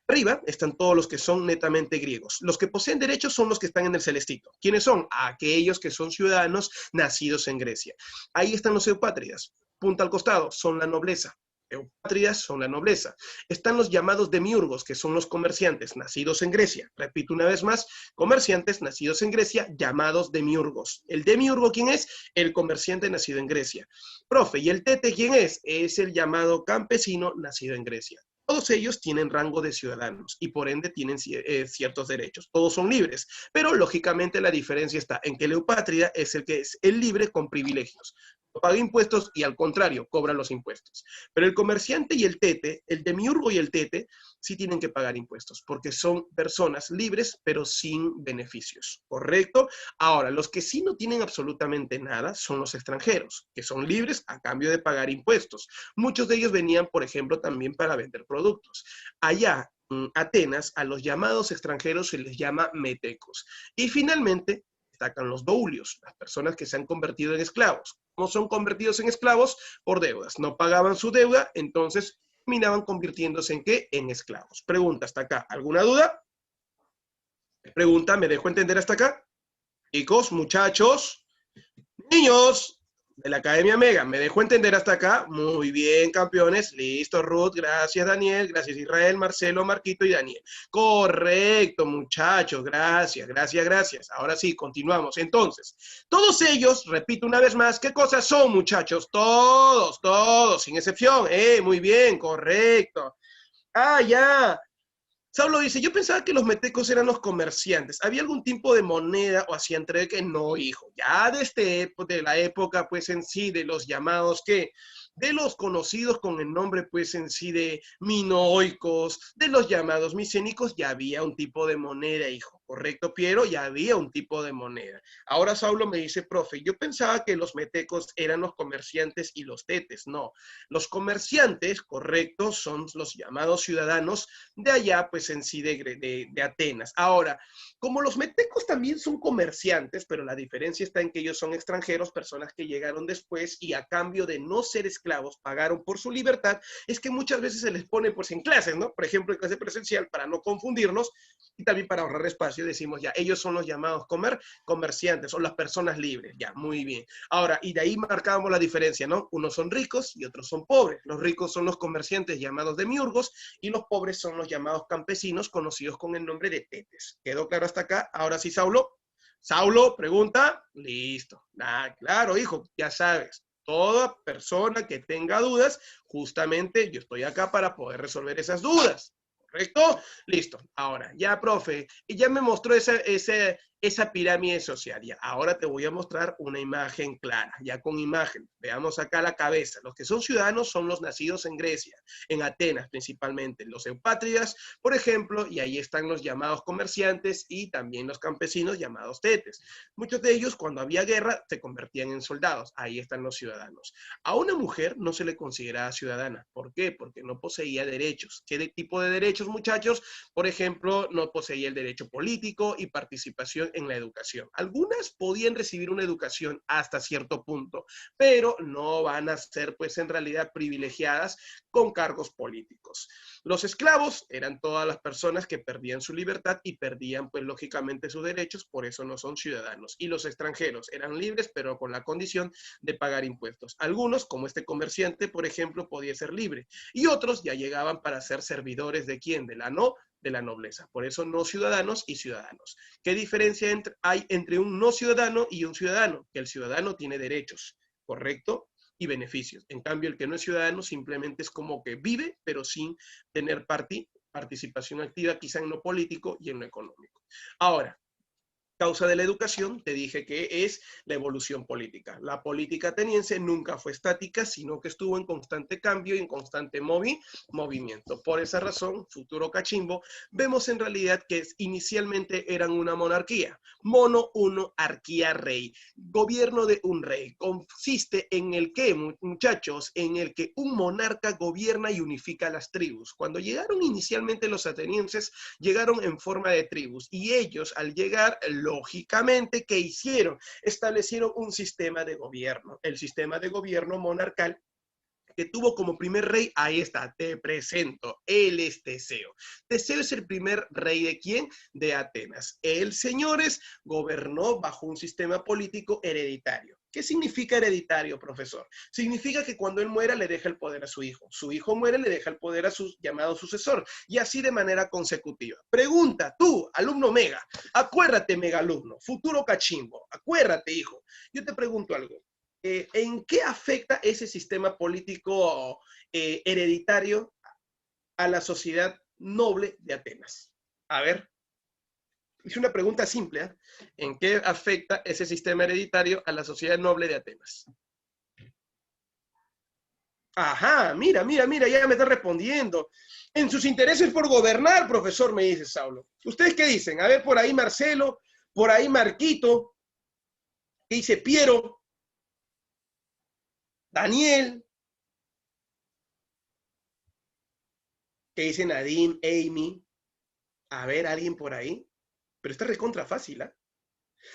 B: Arriba están todos los que son netamente griegos. Los que poseen derechos son los que están en el celestito. ¿Quiénes son? Aquellos que son ciudadanos nacidos en Grecia. Ahí están los eupátridas. Punta al costado, son la nobleza. Eupátridas son la nobleza. Están los llamados demiurgos, que son los comerciantes nacidos en Grecia. Repito una vez más, comerciantes nacidos en Grecia, llamados demiurgos. ¿El demiurgo quién es? El comerciante nacido en Grecia. Profe, ¿y el tete quién es? Es el llamado campesino nacido en Grecia. Todos ellos tienen rango de ciudadanos y por ende tienen ciertos derechos. Todos son libres, pero lógicamente la diferencia está en que el eupátrida es el que es el libre con privilegios. No paga impuestos y al contrario, cobra los impuestos. Pero el comerciante y el tete, el demiurgo y el tete, sí tienen que pagar impuestos porque son personas libres pero sin beneficios, ¿correcto? Ahora, los que sí no tienen absolutamente nada son los extranjeros, que son libres a cambio de pagar impuestos. Muchos de ellos venían, por ejemplo, también para vender productos. Allá en Atenas, a los llamados extranjeros se les llama metecos. Y finalmente, destacan los doulios, las personas que se han convertido en esclavos. ¿Cómo son convertidos en esclavos? Por deudas. No pagaban su deuda, entonces terminaban convirtiéndose en ¿qué? En esclavos. Pregunta hasta acá. ¿Alguna duda? Pregunta, ¿me dejo entender hasta acá? Chicos, muchachos, niños de la Academia Mega, ¿me dejo entender hasta acá? Muy bien, campeones. Listo, Ruth. Gracias, Daniel. Gracias, Israel, Marcelo, Marquito y Daniel. Correcto, muchachos. Gracias, gracias, gracias. Ahora sí, continuamos. Entonces, todos ellos, repito una vez más, ¿qué cosas son, muchachos? Todos, todos, sin excepción. Muy bien, correcto. Ah, ya. Saulo dice, yo pensaba que los metecos eran los comerciantes. ¿Había algún tipo de moneda o hacían trueque? No, hijo. Ya desde de la época, pues en sí, de los llamados que, de los conocidos con el nombre, pues en sí, de minoicos, de los llamados micénicos, ya había un tipo de moneda, hijo. ¿Correcto, Piero? Ya había un tipo de moneda. Ahora Saulo me dice, profe, yo pensaba que los metecos eran los comerciantes y los tetes. No, los comerciantes, correcto, son los llamados ciudadanos de allá, pues en sí, de Atenas. Ahora, como los metecos también son comerciantes, pero la diferencia está en que ellos son extranjeros, personas que llegaron después y a cambio de no ser esclavos pagaron por su libertad, es que muchas veces se les pone pues en clases, ¿no? Por ejemplo, en clase presencial, para no confundirnos y también para ahorrar espacio, decimos ya, ellos son los llamados comerciantes o las personas libres, ya, muy bien. Ahora, y de ahí marcábamos la diferencia, ¿no? Unos son ricos y otros son pobres. Los ricos son los comerciantes llamados demiurgos y los pobres son los llamados campesinos conocidos con el nombre de tetes. ¿Quedó claro hasta acá? Ahora sí, Saulo. Saulo, pregunta. Listo. Ah, claro, hijo, ya sabes. Toda persona que tenga dudas, justamente yo estoy acá para poder resolver esas dudas. ¿Correcto? Listo. Ahora, ya, profe, y ya me mostró esa pirámide social. Ya, ahora te voy a mostrar una imagen clara, ya con imagen. Veamos acá la cabeza. Los que son ciudadanos son los nacidos en Grecia, en Atenas principalmente, los eupátridas, por ejemplo, y ahí están los llamados comerciantes y también los campesinos llamados tetes. Muchos de ellos, cuando había guerra, se convertían en soldados. Ahí están los ciudadanos. A una mujer no se le consideraba ciudadana. ¿Por qué? Porque no poseía derechos. ¿Qué tipo de derechos, muchachos? Por ejemplo, no poseía el derecho político y participación en la educación. Algunas podían recibir una educación hasta cierto punto, pero no van a ser, pues, en realidad privilegiadas con cargos políticos. Los esclavos eran todas las personas que perdían su libertad y perdían, pues, lógicamente sus derechos, por eso no son ciudadanos. Y los extranjeros eran libres, pero con la condición de pagar impuestos. Algunos, como este comerciante, por ejemplo, podía ser libre, y otros ya llegaban para ser servidores de quién, de la nobleza. Por eso no ciudadanos y ciudadanos. ¿Qué diferencia hay entre un no ciudadano y un ciudadano? Que el ciudadano tiene derechos, ¿correcto? Y beneficios. En cambio, el que no es ciudadano simplemente es como que vive, pero sin tener participación activa, quizá en lo político y en lo económico. Ahora, causa de la educación, te dije que es la evolución política. La política ateniense nunca fue estática, sino que estuvo en constante cambio y en constante movimiento. Por esa razón, futuro cachimbo, vemos en realidad que inicialmente eran una monarquía. Mono, uno, arquía, rey. Gobierno de un rey. Consiste en el que, muchachos, en el que un monarca gobierna y unifica las tribus. Cuando llegaron inicialmente los atenienses, llegaron en forma de tribus y ellos al llegar, lógicamente, ¿qué hicieron? Establecieron un sistema de gobierno, el sistema de gobierno monarcal que tuvo como primer rey, ahí está, te presento, él es Teseo. Teseo es el primer rey de ¿quién? De Atenas. Él, señores, gobernó bajo un sistema político hereditario. ¿Qué significa hereditario, profesor? Significa que cuando él muera le deja el poder a su hijo muere, le deja el poder a su llamado sucesor, y así de manera consecutiva. Pregunta, tú, alumno mega, acuérdate, mega alumno, futuro cachimbo, acuérdate, hijo. Yo te pregunto algo. ¿En qué afecta ese sistema político hereditario a la sociedad noble de Atenas? A ver, es una pregunta simple, ¿eh? ¿En qué afecta ese sistema hereditario a la sociedad noble de Atenas? Ajá, mira, mira, mira, ya me está respondiendo. En sus intereses por gobernar, profesor, me dice Saulo. ¿Ustedes qué dicen? A ver, por ahí Marcelo, por ahí Marquito, ¿qué dice Piero? Daniel, ¿qué dice Nadine, Amy? A ver, alguien por ahí. Pero está recontra fácil, ¿ah?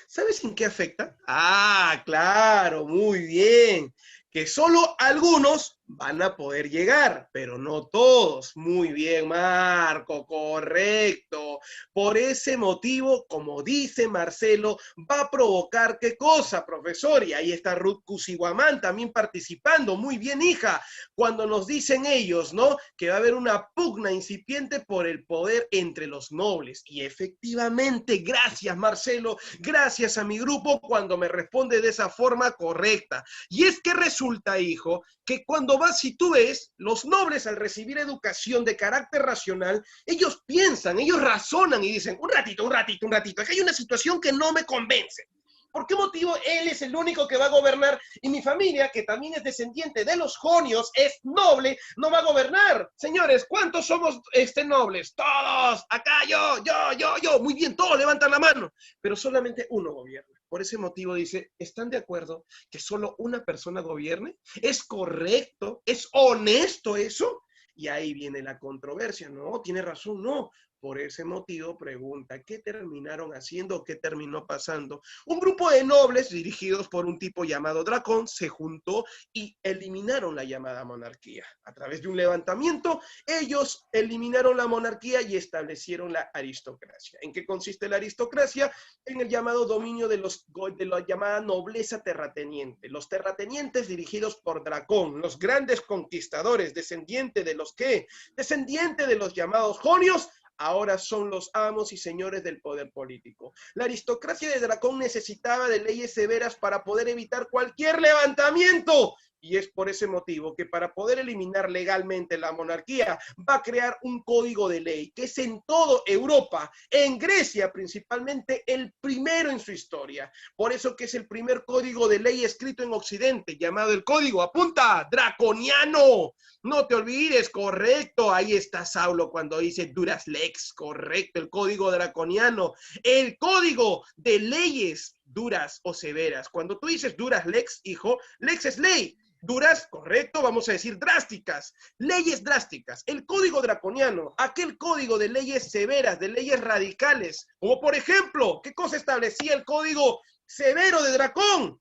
B: ¿Sabes en qué afecta? Ah, claro, muy bien. que solo algunos van a poder llegar, pero no todos. Muy bien, Marco, correcto. Por ese motivo, como dice Marcelo, va a provocar ¿qué cosa, profesor? Y ahí está Ruth Cusihuamán también participando. Muy bien, hija. Cuando nos dicen ellos, ¿no? Que va a haber una pugna incipiente por el poder entre los nobles. Y efectivamente, gracias, Marcelo, gracias a mi grupo cuando me responde de esa forma correcta. Y es que resulta, hijo, que cuando vas, si tú ves, los nobles al recibir educación de carácter racional, ellos piensan, ellos razonan y dicen, un ratito, aquí hay una situación que no me convence. ¿Por qué motivo él es el único que va a gobernar y mi familia, que también es descendiente de los jonios, es noble, no va a gobernar? Señores, ¿cuántos somos nobles? Todos, acá yo. Muy bien, todos levantan la mano, pero solamente uno gobierna. Por ese motivo dice, ¿están de acuerdo que solo una persona gobierne? ¿Es correcto? ¿Es honesto eso? Y ahí viene la controversia. No, tiene razón, no. Por ese motivo pregunta, ¿qué terminaron haciendo? ¿Qué terminó pasando? Un grupo de nobles dirigidos por un tipo llamado Dracón se juntó y eliminaron la llamada monarquía. A través de un levantamiento, ellos eliminaron la monarquía y establecieron la aristocracia. ¿En qué consiste la aristocracia? En el llamado dominio de la llamada nobleza terrateniente. Los terratenientes dirigidos por Dracón, los grandes conquistadores, descendientes de los que, descendientes de los llamados jonios, ahora son los amos y señores del poder político. La aristocracia de Dracón necesitaba de leyes severas para poder evitar cualquier levantamiento. Y es por ese motivo que para poder eliminar legalmente la monarquía va a crear un código de ley que es en toda Europa, en Grecia principalmente, el primero en su historia. Por eso que es el primer código de ley escrito en Occidente, llamado el código, apunta, draconiano. No te olvides, correcto, ahí está Saulo cuando dice duras lex, correcto, el código draconiano, el código de leyes duras o severas. Cuando tú dices duras lex, hijo, lex es ley. Duras, correcto, vamos a decir drásticas, leyes drásticas, el código draconiano, aquel código de leyes severas, de leyes radicales, como por ejemplo, ¿qué cosa establecía el código severo de Dracón?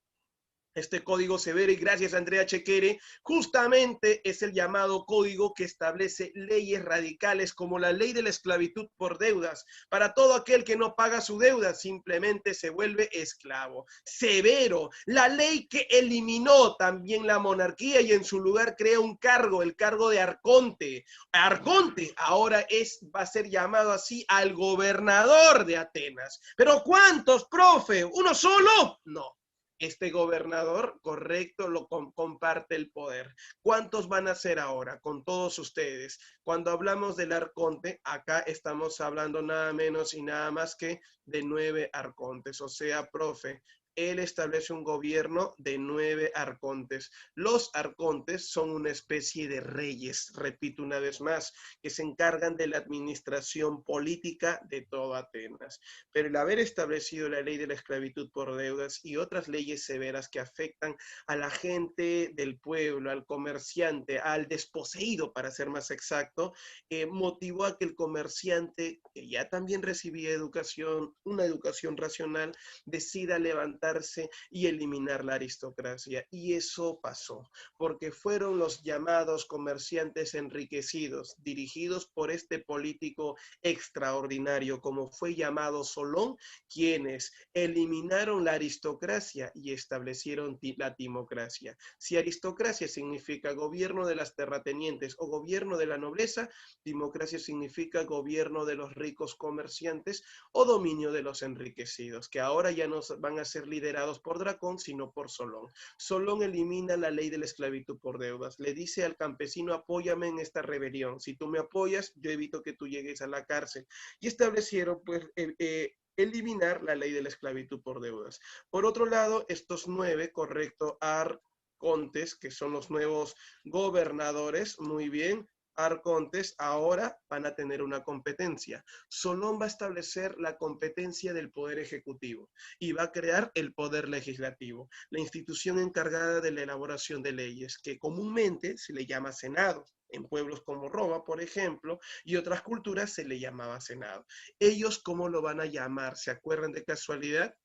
B: Este código severo, y gracias a Andrea Chequere, justamente es el llamado código que establece leyes radicales como la ley de la esclavitud por deudas. Para todo aquel que no paga su deuda, simplemente se vuelve esclavo. Severo, la ley que eliminó también la monarquía y en su lugar crea un cargo, el cargo de arconte. Arconte ahora va a ser llamado así al gobernador de Atenas. ¿Pero cuántos, profe? ¿Uno solo? No. Este gobernador, correcto, comparte el poder. ¿Cuántos van a ser ahora con todos ustedes? Cuando hablamos del arconte, acá estamos hablando nada menos y nada más que de 9 arcontes. O sea, profe, él establece un gobierno de 9 arcontes. Los arcontes son una especie de reyes, repito una vez más, que se encargan de la administración política de toda Atenas. Pero el haber establecido la ley de la esclavitud por deudas y otras leyes severas que afectan a la gente del pueblo, al comerciante, al desposeído, para ser más exacto, motivó a que el comerciante, que ya también recibía educación, una educación racional, decida levantarse y eliminar la aristocracia. Y eso pasó, porque fueron los llamados comerciantes enriquecidos, dirigidos por este político extraordinario, como fue llamado Solón, quienes eliminaron la aristocracia y establecieron la timocracia. Si aristocracia significa gobierno de las terratenientes o gobierno de la nobleza, timocracia significa gobierno de los ricos comerciantes o dominio de los enriquecidos, que ahora ya no van a ser liderados por Dracón, sino por Solón. Solón elimina la ley de la esclavitud por deudas. Le dice al campesino, apóyame en esta rebelión. Si tú me apoyas, yo evito que tú llegues a la cárcel. Y establecieron, pues, eliminar la ley de la esclavitud por deudas. Por otro lado, estos 9, correcto, arcontes, que son los nuevos gobernadores, muy bien, arcontes ahora van a tener una competencia. Solón va a establecer la competencia del poder ejecutivo y va a crear el poder legislativo, la institución encargada de la elaboración de leyes, que comúnmente se le llama Senado. En pueblos como Roma, por ejemplo, y otras culturas se le llamaba Senado. Ellos, ¿cómo lo van a llamar? ¿Se acuerdan de casualidad?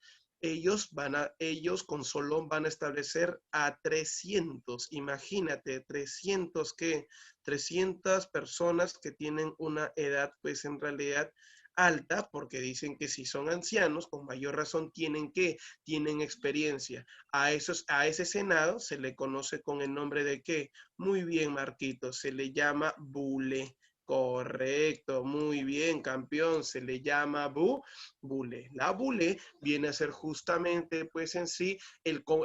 B: Ellos con Solón van a establecer a 300, imagínate, 300 personas que tienen una edad, pues en realidad alta, porque dicen que si son ancianos, con mayor razón tienen experiencia. A ese Senado se le conoce con el nombre de ¿qué? Muy bien, Marquito, se le llama bule. Correcto, muy bien, campeón, se le llama bule. La bule viene a ser justamente, pues en sí,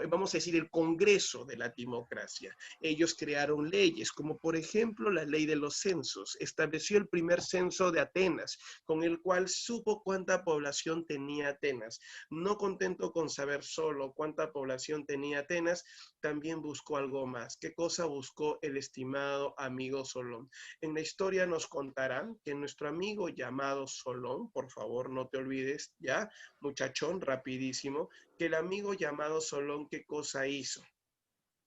B: vamos a decir, el Congreso de la democracia. Ellos crearon leyes, como por ejemplo la ley de los censos. Estableció el primer censo de Atenas, con el cual supo cuánta población tenía Atenas. No contento con saber solo cuánta población tenía Atenas, también buscó algo más. ¿Qué cosa buscó el estimado amigo Solón? En la historia nos contarán que nuestro amigo llamado Solón, por favor no te olvides, ya, muchachón, rapidísimo, que el amigo llamado Solón, ¿qué cosa hizo?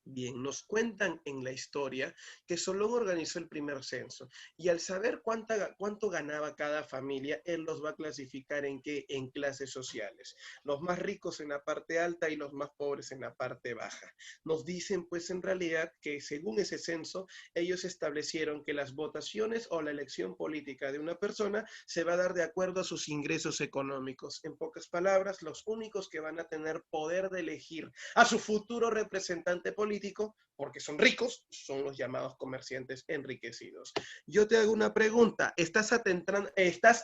B: Bien, nos cuentan en la historia que Solón organizó el primer censo y al saber cuánto ganaba cada familia, él los va a clasificar en qué, en clases sociales. Los más ricos en la parte alta y los más pobres en la parte baja. Nos dicen pues en realidad que según ese censo, ellos establecieron que las votaciones o la elección política de una persona se va a dar de acuerdo a sus ingresos económicos. En pocas palabras, los únicos que van a tener poder de elegir a su futuro representante político, porque son ricos, son los llamados comerciantes enriquecidos. Yo te hago una pregunta, ¿estás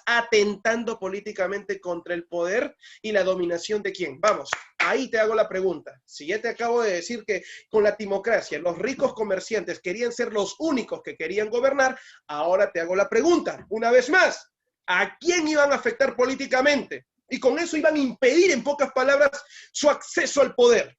B: atentando políticamente contra el poder y la dominación de quién? Vamos, ahí te hago la pregunta. Si ya te acabo de decir que con la timocracia los ricos comerciantes querían ser los únicos que querían gobernar, ahora te hago la pregunta, una vez más, ¿a quién iban a afectar políticamente? Y con eso iban a impedir, en pocas palabras, su acceso al poder.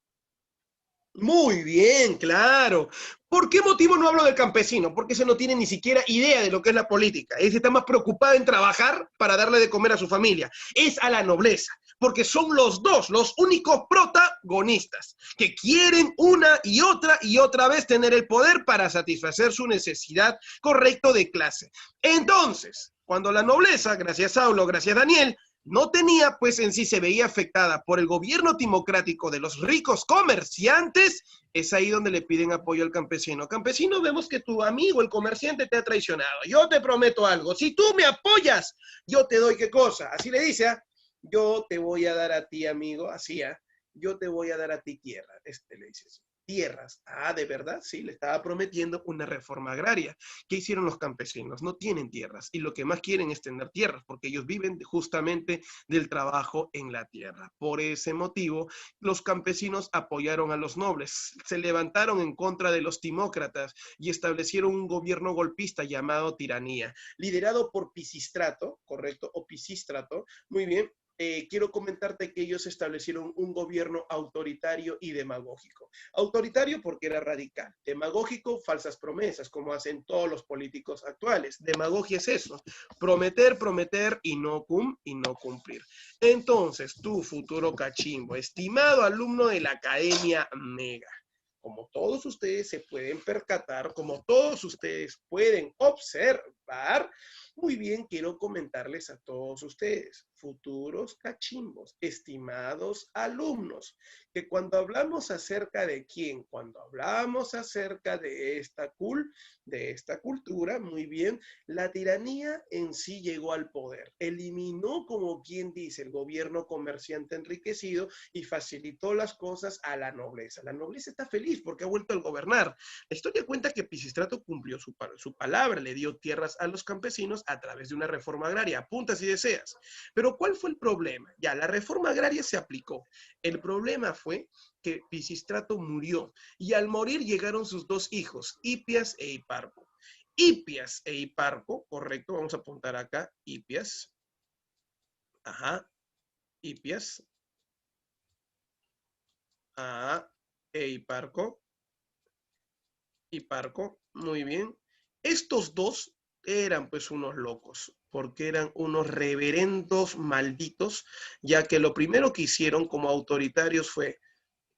B: Muy bien, claro. ¿Por qué motivo no hablo del campesino? Porque ese no tiene ni siquiera idea de lo que es la política. Ese está más preocupado en trabajar para darle de comer a su familia. Es a la nobleza, porque son los dos, los únicos protagonistas, que quieren una y otra vez tener el poder para satisfacer su necesidad correcta de clase. Entonces, cuando la nobleza, gracias Saulo, gracias Daniel, no tenía, pues en sí se veía afectada por el gobierno timocrático de los ricos comerciantes, es ahí donde le piden apoyo al campesino. Campesino, vemos que tu amigo, el comerciante, te ha traicionado. Yo te prometo algo. Si tú me apoyas, yo te doy ¿qué cosa? Así le dice, ¿ah? Yo te voy a dar a ti, amigo, así, ¿ah? Yo te voy a dar a ti tierra. Le dice así. Tierras. Ah, ¿de verdad? Sí, le estaba prometiendo una reforma agraria. ¿Qué hicieron los campesinos? No tienen tierras y lo que más quieren es tener tierras porque ellos viven justamente del trabajo en la tierra. Por ese motivo, los campesinos apoyaron a los nobles, se levantaron en contra de los timócratas y establecieron un gobierno golpista llamado tiranía, liderado por Pisístrato, ¿correcto? O Pisístrato, muy bien. Quiero comentarte que ellos establecieron un gobierno autoritario y demagógico. Autoritario porque era radical. Demagógico, falsas promesas, como hacen todos los políticos actuales. Demagogia es eso, prometer, prometer y no cumplir. Entonces, tu futuro cachimbo, estimado alumno de la Academia Mega, como todos ustedes se pueden percatar, como todos ustedes pueden observar, muy bien, quiero comentarles a todos ustedes, futuros cachimbos, estimados alumnos, que cuando hablamos acerca de quién, cuando hablamos acerca de esta cultura, muy bien, la tiranía en sí llegó al poder, eliminó, como quien dice, el gobierno comerciante enriquecido y facilitó las cosas a la nobleza. La nobleza está feliz porque ha vuelto a gobernar. La historia cuenta que Pisístrato cumplió su palabra, le dio tierras a los campesinos a través de una reforma agraria. Apunta si deseas. Pero ¿cuál fue el problema? Ya, la reforma agraria se aplicó. El problema fue que Pisístrato murió y al morir llegaron sus dos hijos, Hipias e Hiparco. Hipias e Hiparco, correcto, vamos a apuntar acá, Hipias. Ajá, Hipias. Ajá, e Hiparco. Hiparco, muy bien. Estos dos eran pues unos locos, porque eran unos reverendos malditos, ya que lo primero que hicieron como autoritarios fue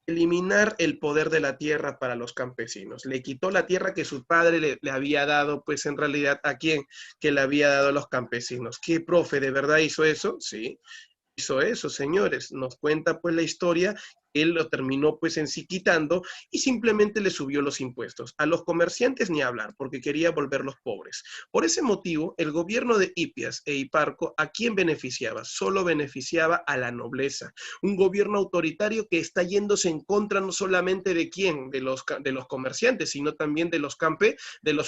B: eliminar el poder de la tierra para los campesinos. Le quitó la tierra que su padre le había dado, pues en realidad, ¿a quién? Que le había dado a los campesinos. ¿Qué profe de verdad hizo eso? Sí. Hizo eso, señores. Nos cuenta pues la historia. Él lo terminó pues en sí quitando y simplemente le subió los impuestos. A los comerciantes ni hablar, porque quería volverlos pobres. Por ese motivo, el gobierno de Hipias e Hiparco, ¿a quién beneficiaba? Solo beneficiaba a la nobleza. Un gobierno autoritario que está yéndose en contra no solamente de quién, de los comerciantes, sino también de los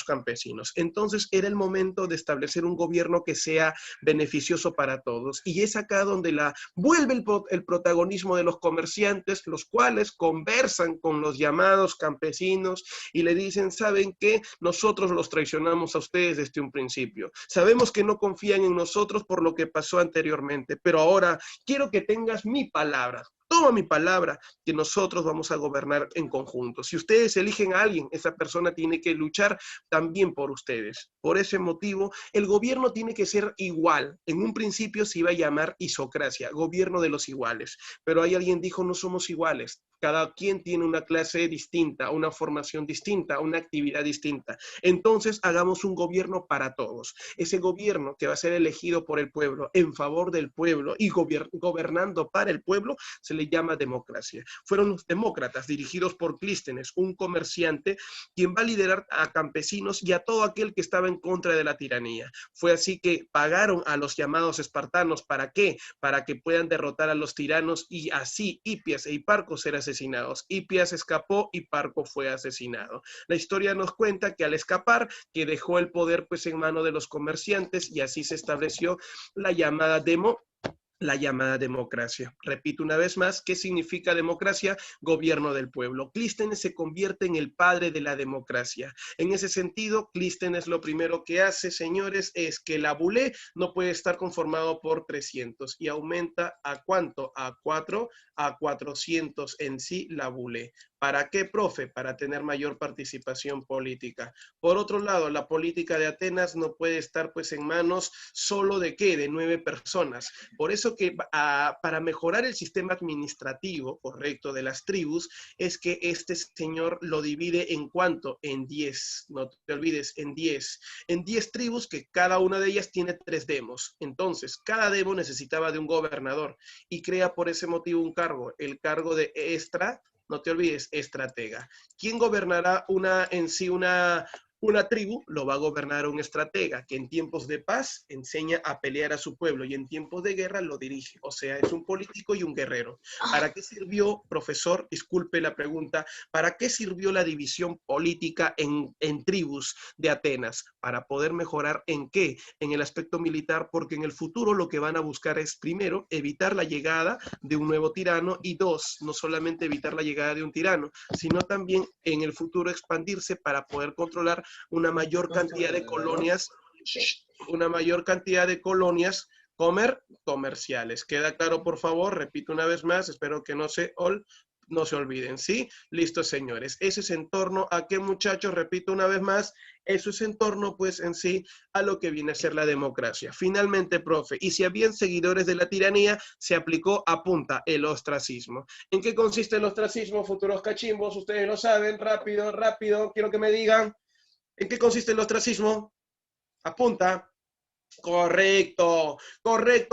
B: campesinos. Entonces era el momento de establecer un gobierno que sea beneficioso para todos. Y es acá donde vuelve el protagonismo de los comerciantes, los cuales conversan con los llamados campesinos y le dicen, ¿saben qué? Nosotros los traicionamos a ustedes desde un principio. Sabemos que no confían en nosotros por lo que pasó anteriormente, pero ahora quiero que tengas mi palabra. Toma mi palabra, que nosotros vamos a gobernar en conjunto. Si ustedes eligen a alguien, esa persona tiene que luchar también por ustedes. Por ese motivo, el gobierno tiene que ser igual. En un principio se iba a llamar isocracia, gobierno de los iguales. Pero hay alguien dijo, no somos iguales. Cada quien tiene una clase distinta, una formación distinta, una actividad distinta. Entonces, hagamos un gobierno para todos. Ese gobierno que va a ser elegido por el pueblo, en favor del pueblo y gobernando para el pueblo, se le llama democracia. Fueron los demócratas dirigidos por Clístenes, un comerciante, quien va a liderar a campesinos y a todo aquel que estaba en contra de la tiranía. Fue así que pagaron a los llamados espartanos. ¿Para qué? Para que puedan derrotar a los tiranos y así Hipias e Hiparco ser asesinados. Hipias escapó, Hiparco fue asesinado. La historia nos cuenta que al escapar, que dejó el poder pues en manos de los comerciantes y así se estableció la llamada democracia. Repito una vez más, ¿qué significa democracia? Gobierno del pueblo. Clístenes se convierte en el padre de la democracia. En ese sentido, Clístenes lo primero que hace, señores, es que la bulé no puede estar conformado por 300 y aumenta ¿a cuánto? A 4, a 400 en sí la bulé. ¿Para qué, profe? Para tener mayor participación política. Por otro lado, la política de Atenas no puede estar pues en manos solo de ¿qué? De 9 personas. Por eso que para mejorar el sistema administrativo correcto de las tribus es que este señor lo divide en cuánto, en 10, no te olvides, en 10 tribus que cada una de ellas tiene 3 demos. Entonces, cada demo necesitaba de un gobernador y crea por ese motivo un cargo, el cargo de no te olvides, estratega. ¿Quién gobernará una tribu? Lo va a gobernar un estratega que en tiempos de paz enseña a pelear a su pueblo y en tiempos de guerra lo dirige. O sea, es un político y un guerrero. ¿Para qué sirvió, profesor? Disculpe la pregunta. ¿Para qué sirvió la división política en tribus de Atenas? Para poder mejorar ¿en qué? En el aspecto militar, porque en el futuro lo que van a buscar es, primero, evitar la llegada de un nuevo tirano y dos, no solamente evitar la llegada de un tirano, sino también en el futuro expandirse para poder controlar una mayor cantidad de colonias, comerciales. ¿Queda claro, por favor? Repito una vez más, espero que no se olviden, ¿sí? Listo, señores. Eso es en torno a qué, muchachos, repito una vez más, eso es en torno, pues, en sí, a lo que viene a ser la democracia. Finalmente, profe, y si habían seguidores de la tiranía, se aplicó a punta el ostracismo. ¿En qué consiste el ostracismo, futuros cachimbos? Ustedes lo saben, rápido, quiero que me digan. ¿En qué consiste el ostracismo? Apunta. Correcto,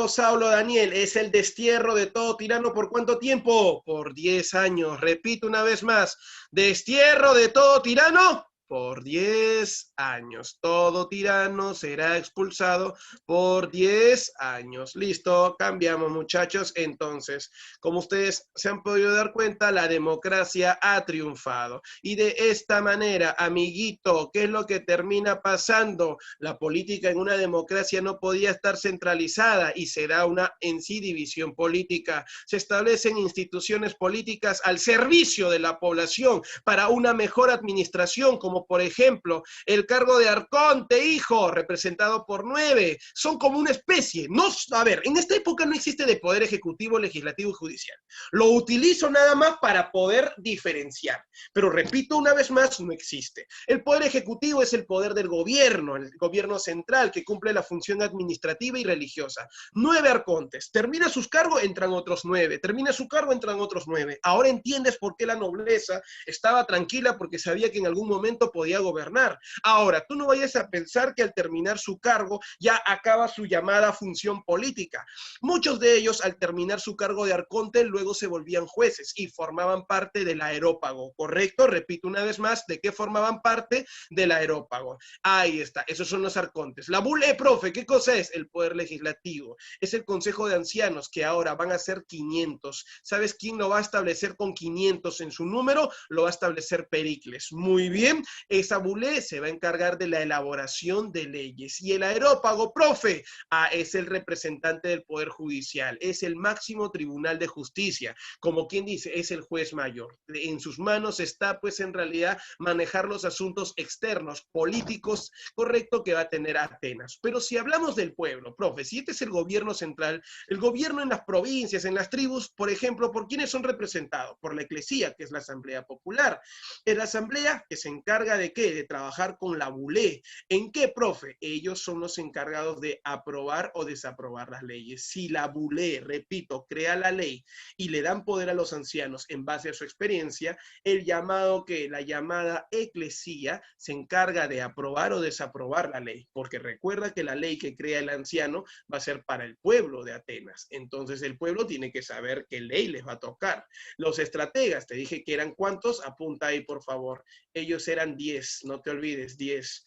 B: Saulo Daniel, es el destierro de todo tirano. ¿Por cuánto tiempo? Por 10 años. Repito una vez más, destierro de todo tirano por 10 años. Todo tirano será expulsado por 10 años. Listo, cambiamos, muchachos. Entonces, como ustedes se han podido dar cuenta, la democracia ha triunfado. Y de esta manera, amiguito, ¿qué es lo que termina pasando? La política en una democracia no podía estar centralizada y se da una en sí división política. Se establecen instituciones políticas al servicio de la población para una mejor administración, como por ejemplo el cargo de arconte, hijo, representado por 9. Son como una especie. No, a ver, en esta época no existe de poder ejecutivo, legislativo y judicial. Lo utilizo nada más para poder diferenciar. Pero repito una vez más, no existe. El poder ejecutivo es el poder del gobierno, el gobierno central que cumple la función administrativa y religiosa. 9 arcontes. Termina sus cargos, entran otros 9. Termina su cargo, entran otros 9. Ahora entiendes por qué la nobleza estaba tranquila, porque sabía que en algún momento lo podía gobernar. Ahora, tú no vayas a pensar que al terminar su cargo ya acaba su llamada función política. Muchos de ellos, al terminar su cargo de arconte, luego se volvían jueces y formaban parte del aerópago, ¿correcto? Repito una vez más, ¿de qué formaban parte? Del aerópago. Ahí está, esos son los arcontes. La bule, profe, ¿qué cosa es? El poder legislativo. Es el consejo de ancianos, que ahora van a ser 500. ¿Sabes quién lo va a establecer con 500 en su número? Lo va a establecer Pericles. Muy bien, esa bule se va a encargar de la elaboración de leyes. Y el aerópago, profe, es el representante del poder judicial, es el máximo tribunal de justicia. Como quien dice, es el juez mayor. En sus manos está, pues, en realidad, manejar los asuntos externos, políticos, correcto, que va a tener Atenas. Pero si hablamos del pueblo, profe, si este es el gobierno central, el gobierno en las provincias, en las tribus, por ejemplo, ¿por quiénes son representados? Por la eclesía, que es la asamblea popular. Es la asamblea que se encarga de ¿qué? De trabajar con la bulé. ¿En qué, profe? Ellos son los encargados de aprobar o desaprobar las leyes. Si la bulé, repito, crea la ley y le dan poder a los ancianos en base a su experiencia, el llamado que la llamada eclesía se encarga de aprobar o desaprobar la ley, porque recuerda que la ley que crea el anciano va a ser para el pueblo de Atenas. Entonces el pueblo tiene que saber qué ley les va a tocar. Los estrategas, te dije que eran ¿cuántos? Apunta ahí, por favor. Ellos eran 10, no te olvides, 10.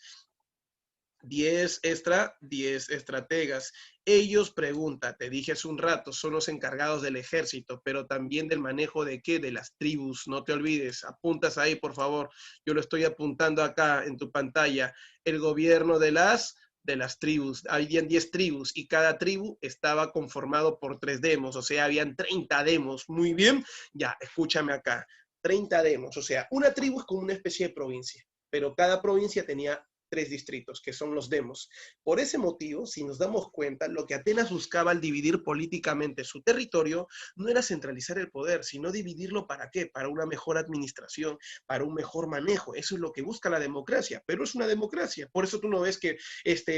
B: 10 estrategas. Ellos, pregunta, te dije hace un rato, son los encargados del ejército, pero también del manejo de ¿qué? De las tribus. No te olvides, apuntas ahí, por favor. Yo lo estoy apuntando acá en tu pantalla. El gobierno de las tribus. Habían 10 tribus y cada tribu estaba conformado por 3 demos, o sea, habían 30 demos. Muy bien, ya, escúchame acá. 30 demos, o sea, una tribu es como una especie de provincia, pero cada provincia tenía 3 distritos, que son los demos. Por ese motivo, si nos damos cuenta, lo que Atenas buscaba al dividir políticamente su territorio no era centralizar el poder, sino dividirlo ¿para qué? Para una mejor administración, para un mejor manejo. Eso es lo que busca la democracia, pero es una democracia. Por eso tú no ves que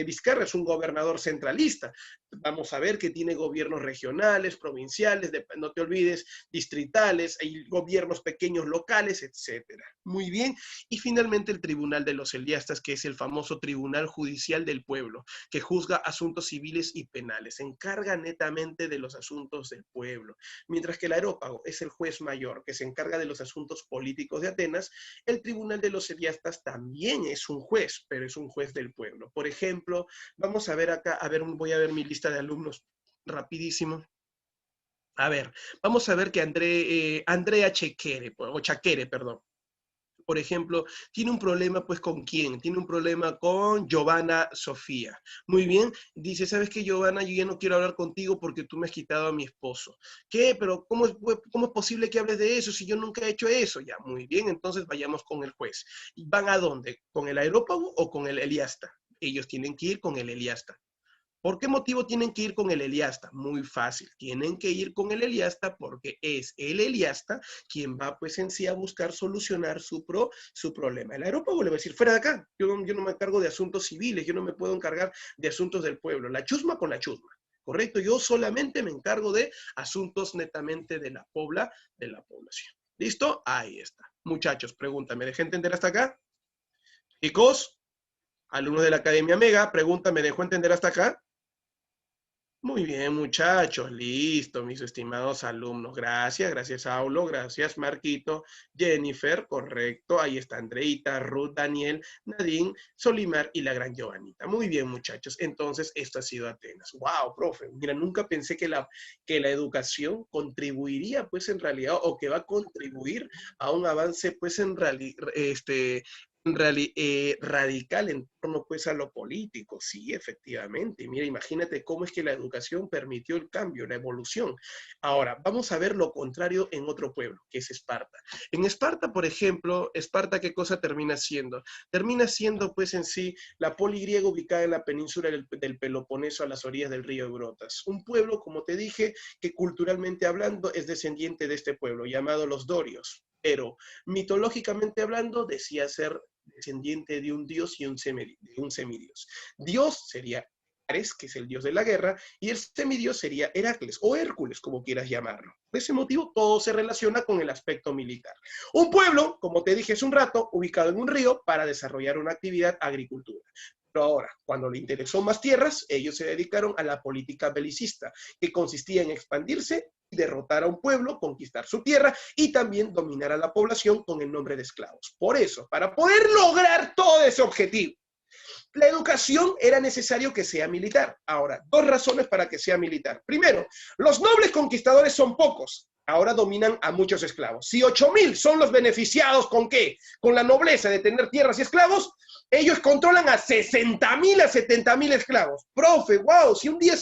B: Vizcarra es un gobernador centralista. Vamos a ver que tiene gobiernos regionales, provinciales, no te olvides, distritales, hay gobiernos pequeños locales, etcétera. Muy bien. Y finalmente el Tribunal de los Eliastas, que es el famoso Tribunal Judicial del Pueblo, que juzga asuntos civiles y penales, se encarga netamente de los asuntos del pueblo. Mientras que el aerópago es el juez mayor, que se encarga de los asuntos políticos de Atenas, el Tribunal de los Eliastas también es un juez, pero es un juez del pueblo. Por ejemplo, vamos a ver acá, voy a ver mi lista de alumnos rapidísimo. A ver, vamos a ver que Andrea Chaquere, perdón. Por ejemplo, tiene un problema, pues, ¿con quién? Tiene un problema con Giovanna Sofía. Muy bien, dice, ¿sabes qué, Giovanna? Yo ya no quiero hablar contigo porque tú me has quitado a mi esposo. ¿Qué? Pero ¿cómo es posible que hables de eso si yo nunca he hecho eso? Ya, muy bien, entonces vayamos con el juez. ¿Y van a dónde? ¿Con el aerópago o con el Eliasta? Ellos tienen que ir con el Eliasta. ¿Por qué motivo tienen que ir con el Eliasta? Muy fácil, tienen que ir con el Eliasta porque es el Eliasta quien va, pues, en sí a buscar solucionar su problema. El aerópago le va a decir, fuera de acá, yo no me encargo de asuntos civiles, yo no me puedo encargar de asuntos del pueblo. La chusma con la chusma, ¿correcto? Yo solamente me encargo de asuntos netamente de la población. ¿Listo? Ahí está. Muchachos, pregúntame, ¿dejé entender hasta acá? Chicos, alumnos de la Academia Mega, pregúntame, ¿dejó entender hasta acá? Muy bien, muchachos, listo, mis estimados alumnos. Gracias, gracias, Aulo, gracias, Marquito, Jennifer, correcto. Ahí está Andreita, Ruth, Daniel, Nadine, Solimar y la gran Giovanita. Muy bien, muchachos. Entonces, esto ha sido Atenas. Wow, profe. Mira, nunca pensé que la educación contribuiría, pues, en realidad, o que va a contribuir a un avance, pues, radical en torno, pues, a lo político. Sí, efectivamente. Mira, imagínate cómo es que la educación permitió el cambio, la evolución. Ahora, vamos a ver lo contrario en otro pueblo, que es Esparta. En Esparta, por ejemplo, Esparta, ¿qué cosa termina siendo? Termina siendo, pues, en sí, la poli griega ubicada en la península del Peloponeso a las orillas del río Eurotas. Un pueblo, como te dije, que culturalmente hablando es descendiente de este pueblo, llamado los dorios. Pero mitológicamente hablando, decía ser descendiente de un dios y de un semidios. Dios sería Ares, que es el dios de la guerra, y el semidios sería Heracles, o Hércules, como quieras llamarlo. Por ese motivo, todo se relaciona con el aspecto militar. Un pueblo, como te dije hace un rato, ubicado en un río para desarrollar una actividad agricultura. Pero ahora, cuando le interesó más tierras, ellos se dedicaron a la política belicista, que consistía en expandirse, derrotar a un pueblo, conquistar su tierra y también dominar a la población con el nombre de esclavos. Por eso, para poder lograr todo ese objetivo, la educación era necesario que sea militar. Ahora, dos razones para que sea militar. Primero, los nobles conquistadores son pocos. Ahora dominan a muchos esclavos. Si 8.000 son los beneficiados, ¿con qué? Con la nobleza de tener tierras y esclavos, ellos controlan a 60.000 a 70.000 esclavos. Profe, wow, si un día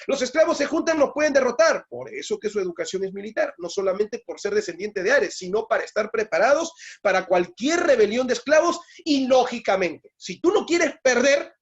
B: los esclavos se juntan, los pueden derrotar. Por eso que su educación es militar, no solamente por ser descendiente de Ares, sino para estar preparados para cualquier rebelión de esclavos y lógicamente, si tú no quieres perder,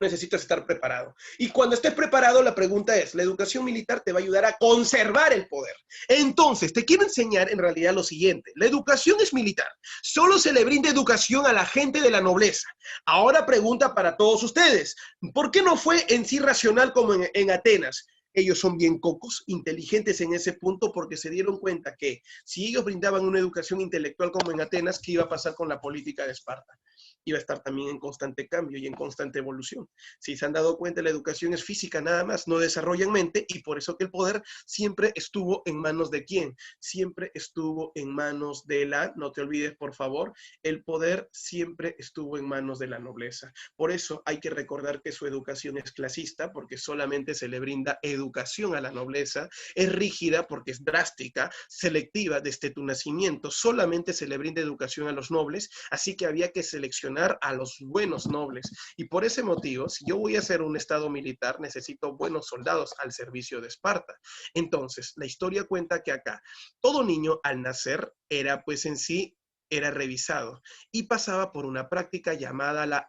B: necesitas estar preparado. Y cuando estés preparado, la pregunta es, la educación militar te va a ayudar a conservar el poder. Entonces, te quiero enseñar en realidad lo siguiente. La educación es militar. Solo se le brinda educación a la gente de la nobleza. Ahora pregunta para todos ustedes, ¿por qué no fue en sí racional como en Atenas? Ellos son bien cocos, inteligentes en ese punto porque se dieron cuenta que si ellos brindaban una educación intelectual como en Atenas, ¿qué iba a pasar con la política de Esparta? Iba a estar también en constante cambio y en constante evolución. Si se han dado cuenta, la educación es física nada más, no desarrollan mente y por eso que el poder siempre estuvo en manos de ¿quién? Siempre estuvo en manos de no te olvides por favor, el poder siempre estuvo en manos de la nobleza. Por eso hay que recordar que su educación es clasista porque solamente se le brinda educación a la nobleza, es rígida porque es drástica, selectiva desde tu nacimiento, solamente se le brinda educación a los nobles, así que había que seleccionar a los buenos nobles. Y por ese motivo, si yo voy a hacer un estado militar, necesito buenos soldados al servicio de Esparta. Entonces, la historia cuenta que acá, todo niño al nacer era pues en sí era revisado y pasaba por una práctica llamada la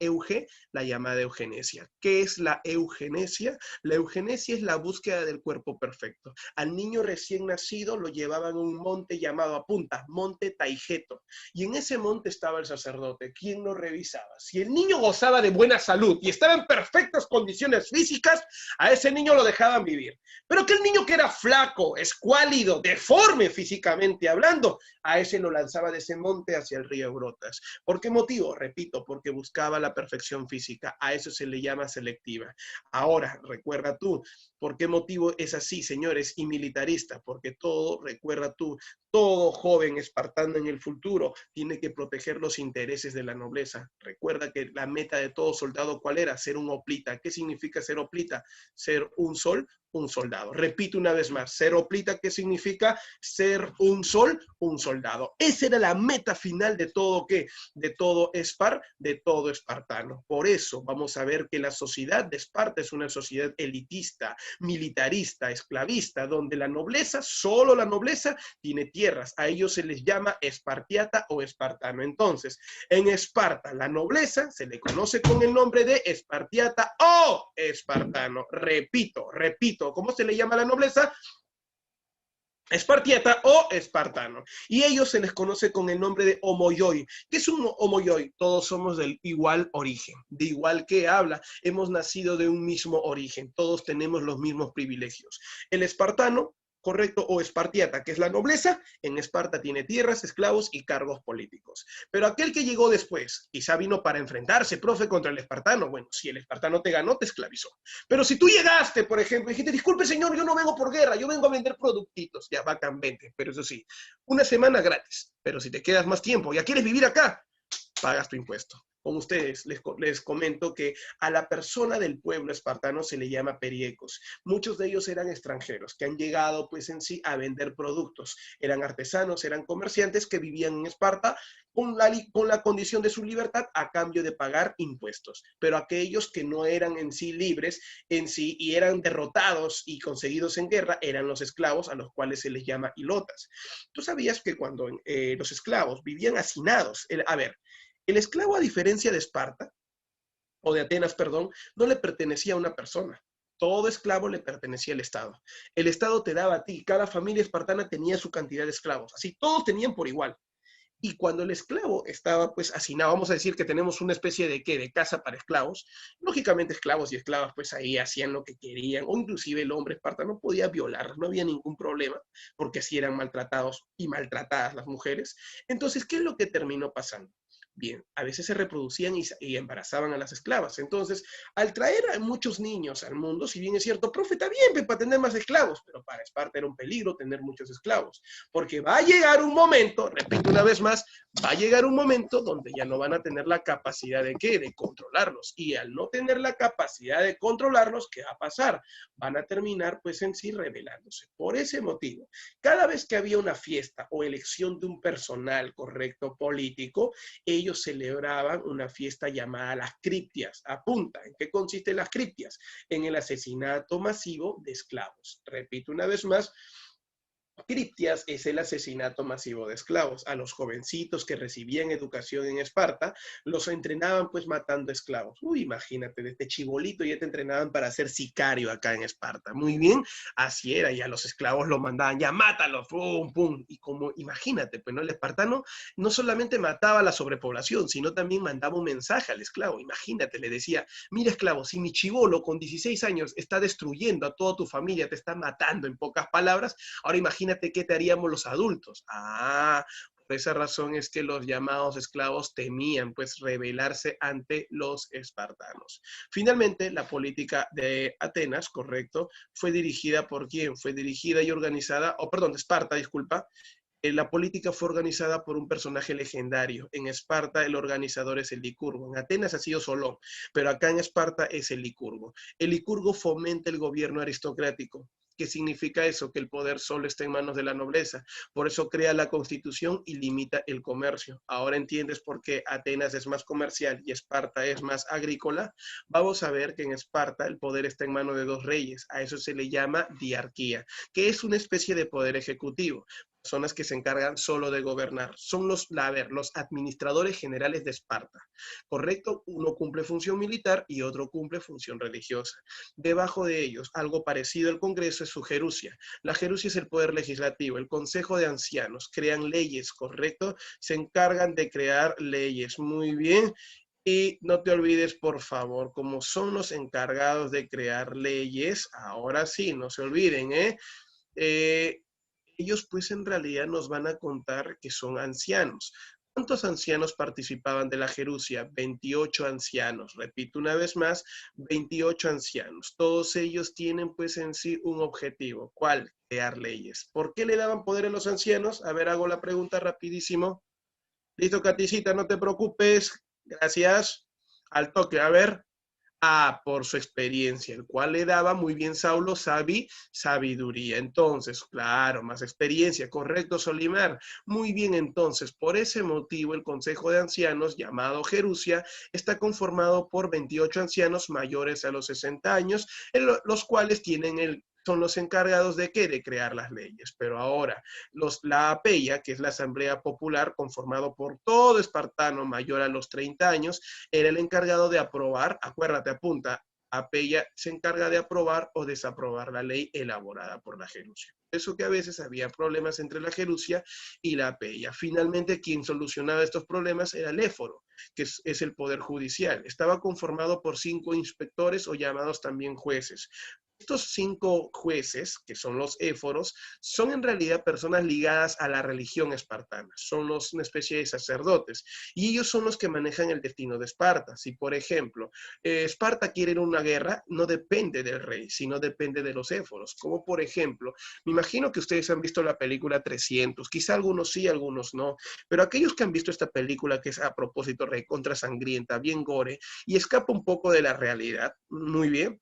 B: la llamada eugenesia. ¿Qué es la eugenesia? La eugenesia es la búsqueda del cuerpo perfecto. Al niño recién nacido lo llevaban a un monte llamado a punta, monte Taigeto, y en ese monte estaba el sacerdote. ¿Quién lo revisaba? Si el niño gozaba de buena salud y estaba en perfectas condiciones físicas, a ese niño lo dejaban vivir. Pero que el niño que era flaco, escuálido, deforme físicamente hablando, a ese lo lanzaba de ese monte hacia el río Eurotas. ¿Por qué motivo? Repito, porque buscaba la perfección física. A eso se le llama selectiva. Ahora, recuerda tú, ¿por qué motivo es así, señores? Y militarista, porque todo, recuerda tú, todo joven espartano en el futuro tiene que proteger los intereses de la nobleza. Recuerda que la meta de todo soldado, ¿cuál era? Ser un hoplita. ¿Qué significa ser hoplita? Ser un sol, un soldado. Repito una vez más, ser hoplita, ¿qué significa? Ser un sol, un soldado. Esa era la meta final de todo, ¿qué? De todo de todo espartano. Por eso vamos a ver que la sociedad de Esparta es una sociedad elitista, militarista, esclavista, donde la nobleza, solo la nobleza, tiene tierras. A ellos se les llama espartiata o espartano. Entonces, en Esparta, la nobleza se le conoce con el nombre de espartiata o espartano. Repito, ¿cómo se le llama a la nobleza? Espartiata o espartano. Y ellos se les conoce con el nombre de homoioi. ¿Qué es un homoioi? Todos somos del igual origen, de igual que habla. Hemos nacido de un mismo origen. Todos tenemos los mismos privilegios. El espartano, correcto, o espartiata, que es la nobleza, en Esparta tiene tierras, esclavos y cargos políticos. Pero aquel que llegó después, quizá vino para enfrentarse, profe, contra el espartano. Bueno, si el espartano te ganó, te esclavizó. Pero si tú llegaste, por ejemplo, y dijiste, disculpe señor, yo no vengo por guerra, yo vengo a vender productitos, ya bacán, vente. Pero eso sí, una semana gratis. Pero si te quedas más tiempo, ya quieres vivir acá, pagas tu impuesto. Con ustedes les comento que a la persona del pueblo espartano se le llama periecos. Muchos de ellos eran extranjeros que han llegado pues en sí a vender productos. Eran artesanos, eran comerciantes que vivían en Esparta con la condición de su libertad a cambio de pagar impuestos. Pero aquellos que no eran en sí libres en sí y eran derrotados y conseguidos en guerra eran los esclavos a los cuales se les llama ilotas. ¿Tú sabías que cuando los esclavos vivían hacinados, el esclavo, a diferencia de Esparta, o de Atenas, perdón, no le pertenecía a una persona. Todo esclavo le pertenecía al Estado. El Estado te daba a ti, cada familia espartana tenía su cantidad de esclavos. Así, todos tenían por igual. Y cuando el esclavo estaba pues hacinado, vamos a decir que tenemos una especie de ¿qué? De casa para esclavos, lógicamente esclavos y esclavas pues ahí hacían lo que querían, o inclusive el hombre espartano podía violarlas, no había ningún problema, porque así eran maltratados y maltratadas las mujeres. Entonces, ¿qué es lo que terminó pasando? Bien, a veces se reproducían y embarazaban a las esclavas. Entonces, al traer a muchos niños al mundo, si bien es cierto, profe, está bien para tener más esclavos, pero para Esparta era un peligro tener muchos esclavos, porque va a llegar un momento, repito una vez más, va a llegar un momento donde ya no van a tener la capacidad de ¿qué? De controlarlos. Y al no tener la capacidad de controlarlos, ¿qué va a pasar? Van a terminar pues en sí rebelándose. Por ese motivo, cada vez que había una fiesta o elección de un personal correcto político, ellos celebraban una fiesta llamada las criptias. Apunta, ¿en qué consisten las criptias? En el asesinato masivo de esclavos. Repito una vez más, criptias es el asesinato masivo de esclavos. A los jovencitos que recibían educación en Esparta, los entrenaban pues matando esclavos. Uy, imagínate, desde chibolito ya te entrenaban para ser sicario acá en Esparta. Muy bien, así era, ya los esclavos lo mandaban, ya mátalos, pum, pum. Y como, imagínate, pues no, el espartano no solamente mataba a la sobrepoblación, sino también mandaba un mensaje al esclavo. Imagínate, le decía, mira esclavo, si mi chibolo con 16 años está destruyendo a toda tu familia, te está matando en pocas palabras, ahora imagínate qué te haríamos los adultos. Por esa razón es que los llamados esclavos temían pues rebelarse ante los espartanos. Finalmente, la política de Atenas, correcto, fue dirigida por quién? Fue dirigida y organizada, perdón, de Esparta, disculpa. La política fue organizada por un personaje legendario. En Esparta el organizador es el Licurgo. En Atenas ha sido Solón, pero acá en Esparta es el Licurgo. El Licurgo fomenta el gobierno aristocrático. ¿Qué significa eso? Que el poder solo está en manos de la nobleza. Por eso crea la constitución y limita el comercio. Ahora entiendes por qué Atenas es más comercial y Esparta es más agrícola. Vamos a ver que en Esparta el poder está en manos de dos reyes. A eso se le llama diarquía, que es una especie de poder ejecutivo, personas que se encargan solo de gobernar. Son los administradores generales de Esparta. ¿Correcto? Uno cumple función militar y otro cumple función religiosa. Debajo de ellos, algo parecido al Congreso es su gerucia. La gerucia es el poder legislativo. El Consejo de Ancianos crean leyes, ¿correcto? Se encargan de crear leyes. Muy bien. Y no te olvides, por favor, como son los encargados de crear leyes, ahora sí, no se olviden, ellos pues en realidad nos van a contar que son ancianos. ¿Cuántos ancianos participaban de la gerucia? 28 ancianos. Repito una vez más, 28 ancianos. Todos ellos tienen pues en sí un objetivo. ¿Cuál? Crear leyes. ¿Por qué le daban poder a los ancianos? A ver, hago la pregunta rapidísimo. Listo, Caticita, no te preocupes. Gracias. Al toque, a ver. Por su experiencia, el cual le daba muy bien Saulo sabiduría. Entonces, claro, más experiencia, correcto, Solimar. Muy bien, entonces, por ese motivo, el Consejo de Ancianos, llamado Gerucia, está conformado por 28 ancianos mayores a los 60 años, los cuales son los encargados de ¿qué? De crear las leyes. Pero ahora, la APEIA, que es la Asamblea Popular, conformado por todo espartano mayor a los 30 años, era el encargado de aprobar, acuérdate, apunta, APEIA se encarga de aprobar o desaprobar la ley elaborada por la Gerucia. Por eso que a veces había problemas entre la Gerucia y la APEIA. Finalmente, quien solucionaba estos problemas era el éforo, que es el poder judicial. Estaba conformado por 5 inspectores o llamados también jueces. Estos 5 jueces, que son los éforos, son en realidad personas ligadas a la religión espartana. Son una especie de sacerdotes. Y ellos son los que manejan el destino de Esparta. Si, por ejemplo, Esparta quiere ir a una guerra, no depende del rey, sino depende de los éforos. Como, por ejemplo, me imagino que ustedes han visto la película 300. Quizá algunos sí, algunos no. Pero aquellos que han visto esta película, que es a propósito recontra sangrienta, bien gore, y escapa un poco de la realidad, muy bien.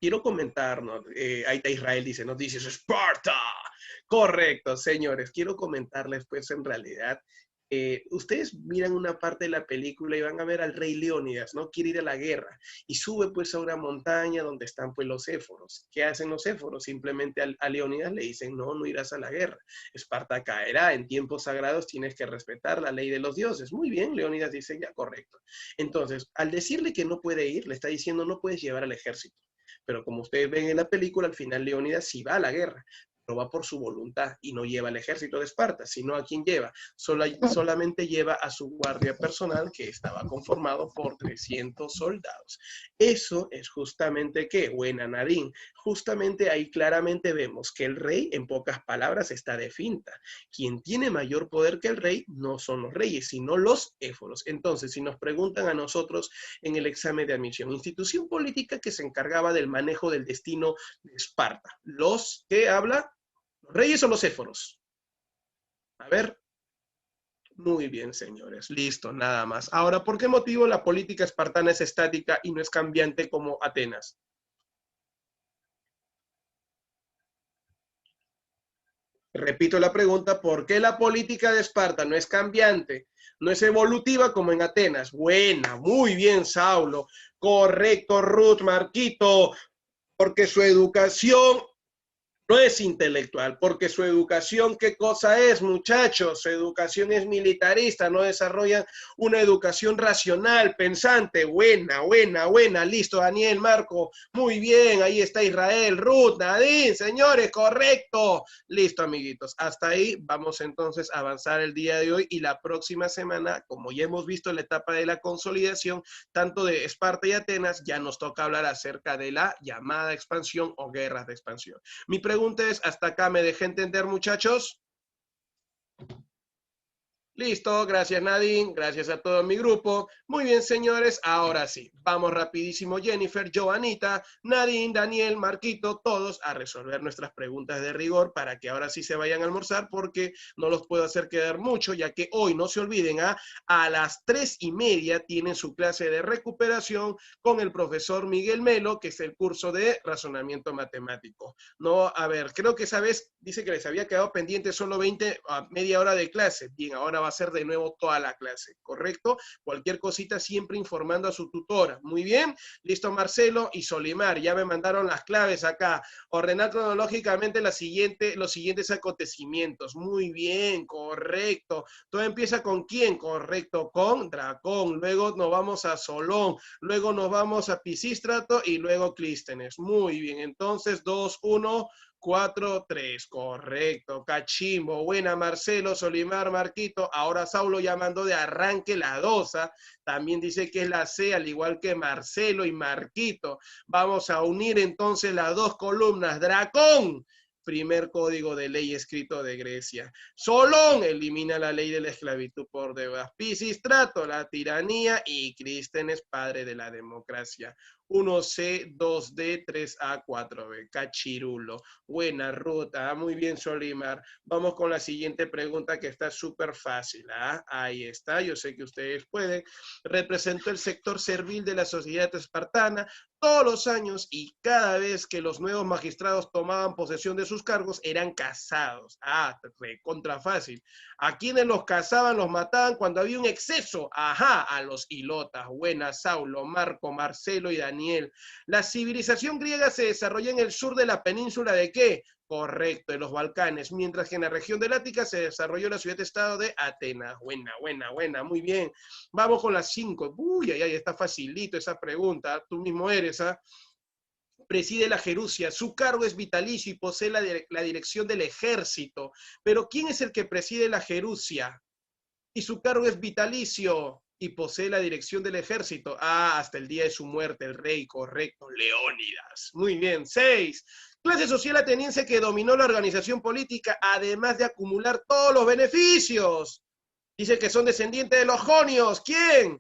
B: Quiero comentarnos, ahí está Israel dice, nos dice Esparta. Correcto, señores. Quiero comentarles, pues, en realidad, ustedes miran una parte de la película y van a ver al rey Leónidas, ¿no? Quiere ir a la guerra y sube, pues, a una montaña donde están, pues, los éforos. ¿Qué hacen los éforos? Simplemente a Leónidas le dicen, no, no irás a la guerra. Esparta caerá. En tiempos sagrados tienes que respetar la ley de los dioses. Muy bien, Leónidas dice, ya, correcto. Entonces, al decirle que no puede ir, le está diciendo, no puedes llevar al ejército. Pero como ustedes ven en la película, al final Leónidas sí va a la guerra. pero va por su voluntad y no lleva al ejército de Esparta, sino a quien lleva. Solamente lleva a su guardia personal que estaba conformado por 300 soldados. Eso es justamente ¿qué? Buena Nadine. Justamente ahí claramente vemos que el rey, en pocas palabras, está de finta. Quien tiene mayor poder que el rey no son los reyes, sino los éforos. Entonces, si nos preguntan a nosotros en el examen de admisión, institución política que se encargaba del manejo del destino de Esparta. ¿Los que habla? ¿Los reyes o los éforos? A ver. Muy bien, señores. Listo, nada más. Ahora, ¿por qué motivo la política espartana es estática y no es cambiante como Atenas? Repito la pregunta, ¿por qué la política de Esparta no es cambiante, no es evolutiva como en Atenas? Buena, muy bien, Saulo. Correcto, Ruth, Marquito, porque su educación no es intelectual, porque su educación, ¿qué cosa es, muchachos? Su educación es militarista, no desarrollan una educación racional, pensante. Buena, buena, buena. Listo, Daniel, Marco. Muy bien, ahí está Israel, Ruth, Nadine, señores, correcto. Listo, amiguitos. Hasta ahí vamos entonces a avanzar el día de hoy y la próxima semana, como ya hemos visto la etapa de la consolidación, tanto de Esparta y Atenas, ya nos toca hablar acerca de la llamada expansión o guerras de expansión. Mi pregunta es, ¿hasta acá me dejé entender, muchachos? Listo, gracias Nadine, gracias a todo mi grupo. Muy bien, señores, ahora sí, vamos rapidísimo, Jennifer, Joanita, Nadine, Daniel, Marquito, todos a resolver nuestras preguntas de rigor para que ahora sí se vayan a almorzar porque no los puedo hacer quedar mucho, ya que hoy, no se olviden, a las 3:30 tienen su clase de recuperación con el profesor Miguel Melo, que es el curso de razonamiento matemático. No, a ver, creo que esa vez dice que les había quedado pendiente solo media hora de clase. Bien, ahora va a ser de nuevo toda la clase, ¿correcto? Cualquier cosita siempre informando a su tutora. Muy bien, listo Marcelo y Solimar, ya me mandaron las claves acá. Ordenar cronológicamente los siguientes acontecimientos. Muy bien, correcto. Todo empieza con ¿quién? Correcto, con Dracón. Luego nos vamos a Solón, luego nos vamos a Pisístrato y luego Clístenes. Muy bien, entonces 2, 1... 4, 3, correcto, cachimbo, buena Marcelo, Solimar, Marquito, ahora Saulo llamando de arranque la 2, también dice que es la C, al igual que Marcelo y Marquito. Vamos a unir entonces las dos columnas, Dracón, primer código de ley escrito de Grecia. Solón elimina la ley de la esclavitud por deudas. Pisístrato, la tiranía, y Clístenes, padre de la democracia. 1C, 2D, 3A, 4B. Cachirulo. Buena ruta. Muy bien, Solimar. Vamos con la siguiente pregunta que está súper fácil. Ahí está. Yo sé que ustedes pueden. Representó el sector servil de la sociedad espartana todos los años y cada vez que los nuevos magistrados tomaban posesión de sus cargos eran casados. Contra fácil. ¿A quienes los casaban, los mataban cuando había un exceso? Ajá, a los ilotas. Buena, Saulo, Marco, Marcelo y Daniel. La civilización griega se desarrolló en el sur de la península ¿de qué? Correcto, de los Balcanes, mientras que en la región del Ática se desarrolló la ciudad-estado de Atenas. Buena, buena, buena, muy bien. Vamos con las 5. Uy, ay, ay, está facilito esa pregunta. Tú mismo eres, Preside la Gerusia, su cargo es vitalicio y posee la dirección del ejército. Pero ¿quién es el que preside la Gerusia? Y su cargo es vitalicio y posee la dirección del ejército. Hasta el día de su muerte, el rey, correcto, Leónidas. Muy bien, 6. Clase social ateniense que dominó la organización política, además de acumular todos los beneficios. Dice que son descendientes de los jonios. ¿Quién?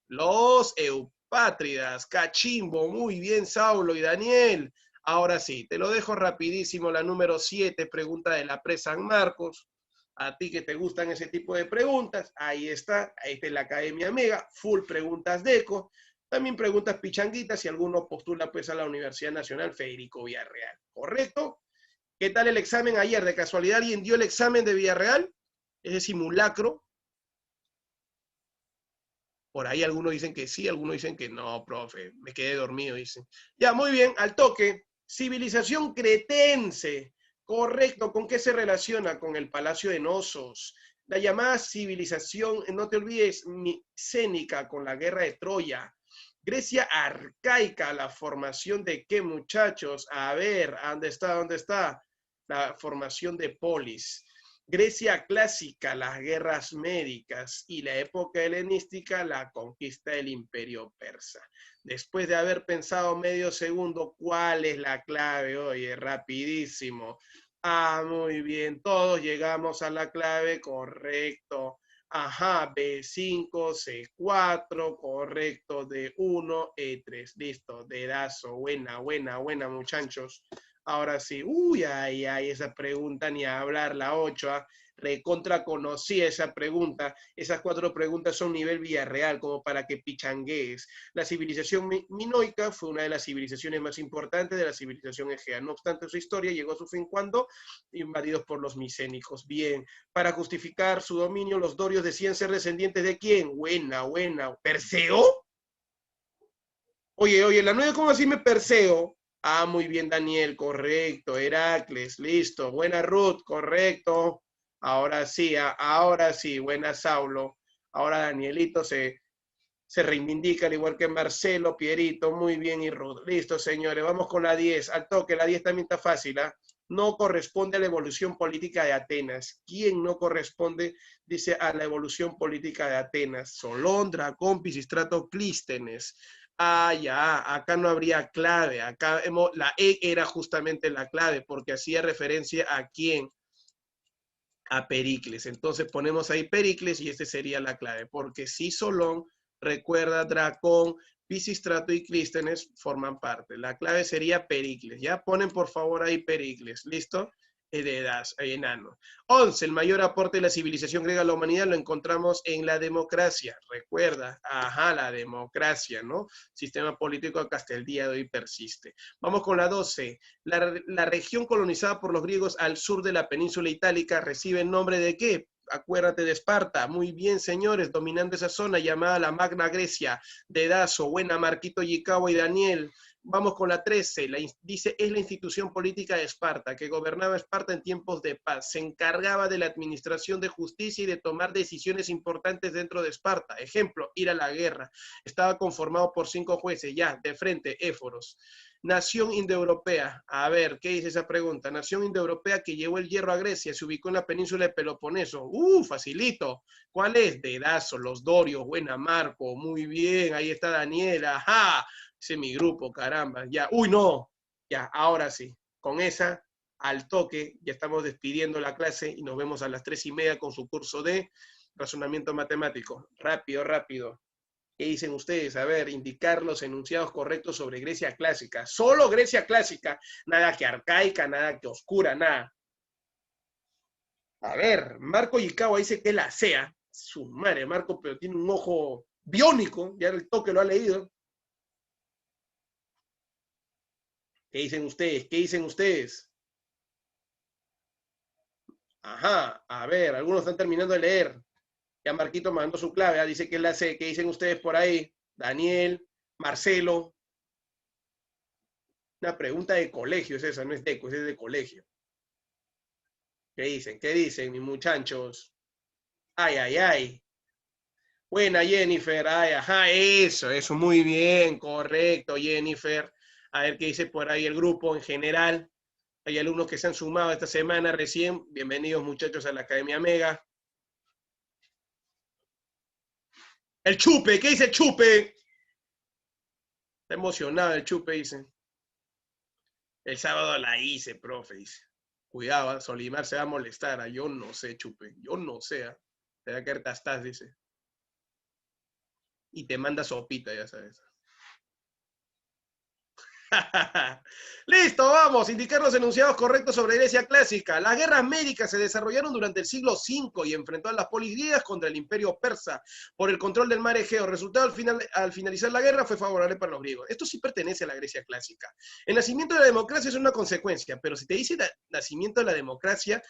B: Los eupátridas. Cachimbo, muy bien, Saulo y Daniel. Ahora sí, te lo dejo rapidísimo, la número 7, pregunta de la Pre-San Marcos. A ti que te gustan ese tipo de preguntas, ahí está la Academia Mega, full preguntas de eco, también preguntas pichanguitas si alguno postula pues a la Universidad Nacional Federico Villarreal, ¿correcto? ¿Qué tal el examen ayer? ¿De casualidad alguien dio el examen de Villarreal? Ese simulacro. Por ahí algunos dicen que sí, algunos dicen que no, profe, me quedé dormido, dicen. Ya, muy bien, al toque. Civilización cretense. Correcto, ¿con qué se relaciona? Con el Palacio de Nosos. La llamada civilización, no te olvides, micénica, con la guerra de Troya. Grecia arcaica, la formación de qué, muchachos. A ver, ¿dónde está? ¿Dónde está? la formación de polis. Grecia clásica, las guerras médicas, y la época helenística, la conquista del imperio persa. Después de haber pensado medio segundo, ¿cuál es la clave? Oye, rapidísimo. Ah, muy bien, todos llegamos a la clave, correcto. Ajá, B5, C4, correcto, D1, E3, listo, dedazo, buena, buena, buena, muchachos. Ahora sí, uy, ay, ay, esa pregunta ni a hablar, la 8, recontra conocí esa pregunta. Esas 4 preguntas son nivel Villarreal, como para que pichanguees. La civilización minoica fue una de las civilizaciones más importantes de la civilización egea. No obstante, su historia llegó a su fin cuando invadidos por los micénicos. Bien, para justificar su dominio, los dorios decían ser descendientes de ¿quién? Buena, buena. ¿Perseo? Oye, la 9, ¿cómo así me Perseo? Ah, muy bien, Daniel, correcto. Heracles, listo. Buena Ruth, correcto. Ahora sí, buena Saulo. Ahora Danielito se reivindica, al igual que Marcelo, Pierito, muy bien, y Ruth. Listo, señores, vamos con la 10. Al toque, la 10 también está fácil, ¿ah? No corresponde a la evolución política de Atenas. ¿Quién no corresponde, dice, a la evolución política de Atenas? Solón, Dracón, Pisistrato, Clístenes. Ah, ya, acá no habría clave. Acá la E era justamente la clave, porque hacía referencia a quién, a Pericles. Entonces ponemos ahí Pericles y esta sería la clave, porque si Solón, recuerda, Dracón, Pisistrato y Clístenes forman parte. La clave sería Pericles. Ya ponen por favor ahí Pericles. ¿Listo? Heredas, enano. 11. El mayor aporte de la civilización griega a la humanidad lo encontramos en la democracia. Recuerda, ajá, la democracia, ¿no? Sistema político que hasta el día de hoy persiste. Vamos con la 12. La región colonizada por los griegos al sur de la península itálica recibe el nombre de ¿qué? Acuérdate de Esparta. Muy bien, señores, dominando esa zona llamada la Magna Grecia. Dedazo, buena, Marquito, Yikawa y Daniel. Vamos con la 13, dice, es la institución política de Esparta, que gobernaba Esparta en tiempos de paz. Se encargaba de la administración de justicia y de tomar decisiones importantes dentro de Esparta. Ejemplo, ir a la guerra. Estaba conformado por 5 jueces, ya, de frente, éforos. Nación indoeuropea. A ver, ¿qué dice esa pregunta? Nación indoeuropea que llevó el hierro a Grecia, se ubicó en la península de Peloponeso. Facilito. ¿Cuál es? Dedazo, los dorios, buena, Marco, muy bien, ahí está Daniel, ajá. Ese es mi grupo, caramba. Ya, uy, no. Ya, ahora sí. Con esa, al toque, ya estamos despidiendo la clase y nos vemos a las 3:30 con su curso de razonamiento matemático. Rápido, rápido. ¿Qué dicen ustedes? A ver, indicar los enunciados correctos sobre Grecia clásica. Solo Grecia clásica. Nada que arcaica, nada que oscura, nada. A ver, Marco Yikawa dice que la sea. Su madre, Marco, pero tiene un ojo biónico. Ya el toque lo ha leído. ¿Qué dicen ustedes? ¿Qué dicen ustedes? Ajá, a ver, algunos están terminando de leer. Ya Marquito mandó su clave, dice que la sé. ¿Qué dicen ustedes por ahí? Daniel, Marcelo. Una pregunta de colegio es esa, no es es de colegio. ¿Qué dicen? ¿Qué dicen, mis muchachos? Ay, ay, ay. Buena, Jennifer. Ay, ajá, eso, muy bien, correcto, Jennifer. A ver qué dice por ahí el grupo en general. Hay alumnos que se han sumado esta semana recién. Bienvenidos, muchachos, a la Academia Mega. El Chupe, ¿qué dice el Chupe? Está emocionado el Chupe, dice. El sábado la hice, profe, dice. Cuidado, Solimar se va a molestar. Yo no sé, Chupe. Yo no sé. Te va a caer tastas, dice. Y te manda sopita, ya sabes. Listo, vamos. Indicar los enunciados correctos sobre Grecia clásica. Las guerras médicas se desarrollaron durante el siglo V y enfrentó a las polis griegas contra el imperio persa por el control del mar Egeo. El resultado al finalizar la guerra fue favorable para los griegos. Esto sí pertenece a la Grecia clásica. El nacimiento de la democracia es una consecuencia, pero si te dice nacimiento de la democracia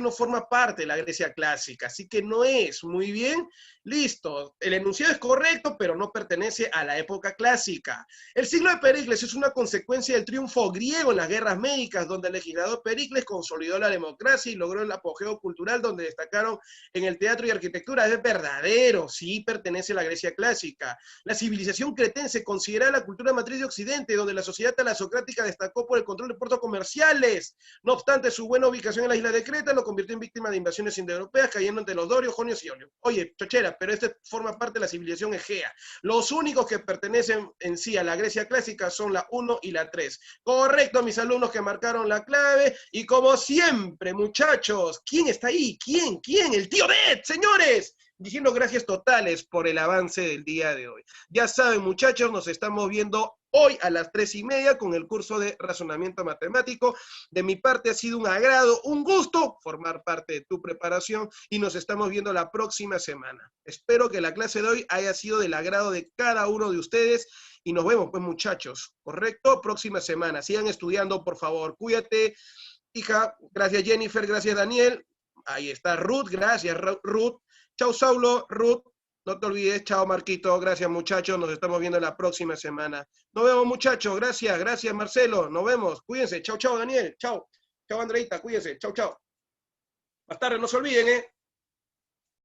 B: no forma parte de la Grecia clásica, así que no es. Muy bien, listo. El enunciado es correcto, pero no pertenece a la época clásica. El siglo de Pericles es una consecuencia del triunfo griego en las guerras médicas, donde el legislador Pericles consolidó la democracia y logró el apogeo cultural, donde destacaron en el teatro y arquitectura. Es verdadero, sí pertenece a la Grecia clásica. La civilización cretense, considerada la cultura matriz de Occidente, donde la sociedad talasocrática destacó por el control de puertos comerciales. No obstante, su buena ubicación en la isla de Creta lo convirtió en víctima de invasiones indoeuropeas, cayendo entre los dorios, jonios y eolios. Oye, chochera, pero este forma parte de la civilización egea. Los únicos que pertenecen en sí a la Grecia clásica son la 1 y la 3. Correcto, mis alumnos que marcaron la clave. Y como siempre, muchachos, ¿quién está ahí? ¿Quién? El tío Bed, señores. Diciendo gracias totales por el avance del día de hoy. Ya saben, muchachos, nos estamos viendo hoy a las 3:30 con el curso de razonamiento matemático. De mi parte ha sido un agrado, un gusto formar parte de tu preparación y nos estamos viendo la próxima semana. Espero que la clase de hoy haya sido del agrado de cada uno de ustedes y nos vemos, pues, muchachos, ¿correcto? Próxima semana. Sigan estudiando, por favor. Cuídate, hija. Gracias, Jennifer. Gracias, Daniel. Ahí está Ruth. Gracias, Ruth. Chao, Saulo. Ruth. No te olvides, chao Marquito, gracias muchachos, nos estamos viendo la próxima semana. Nos vemos muchachos, gracias Marcelo, nos vemos, cuídense, chao Daniel, chao Andreita, cuídense, chao. Más tarde, no se olviden,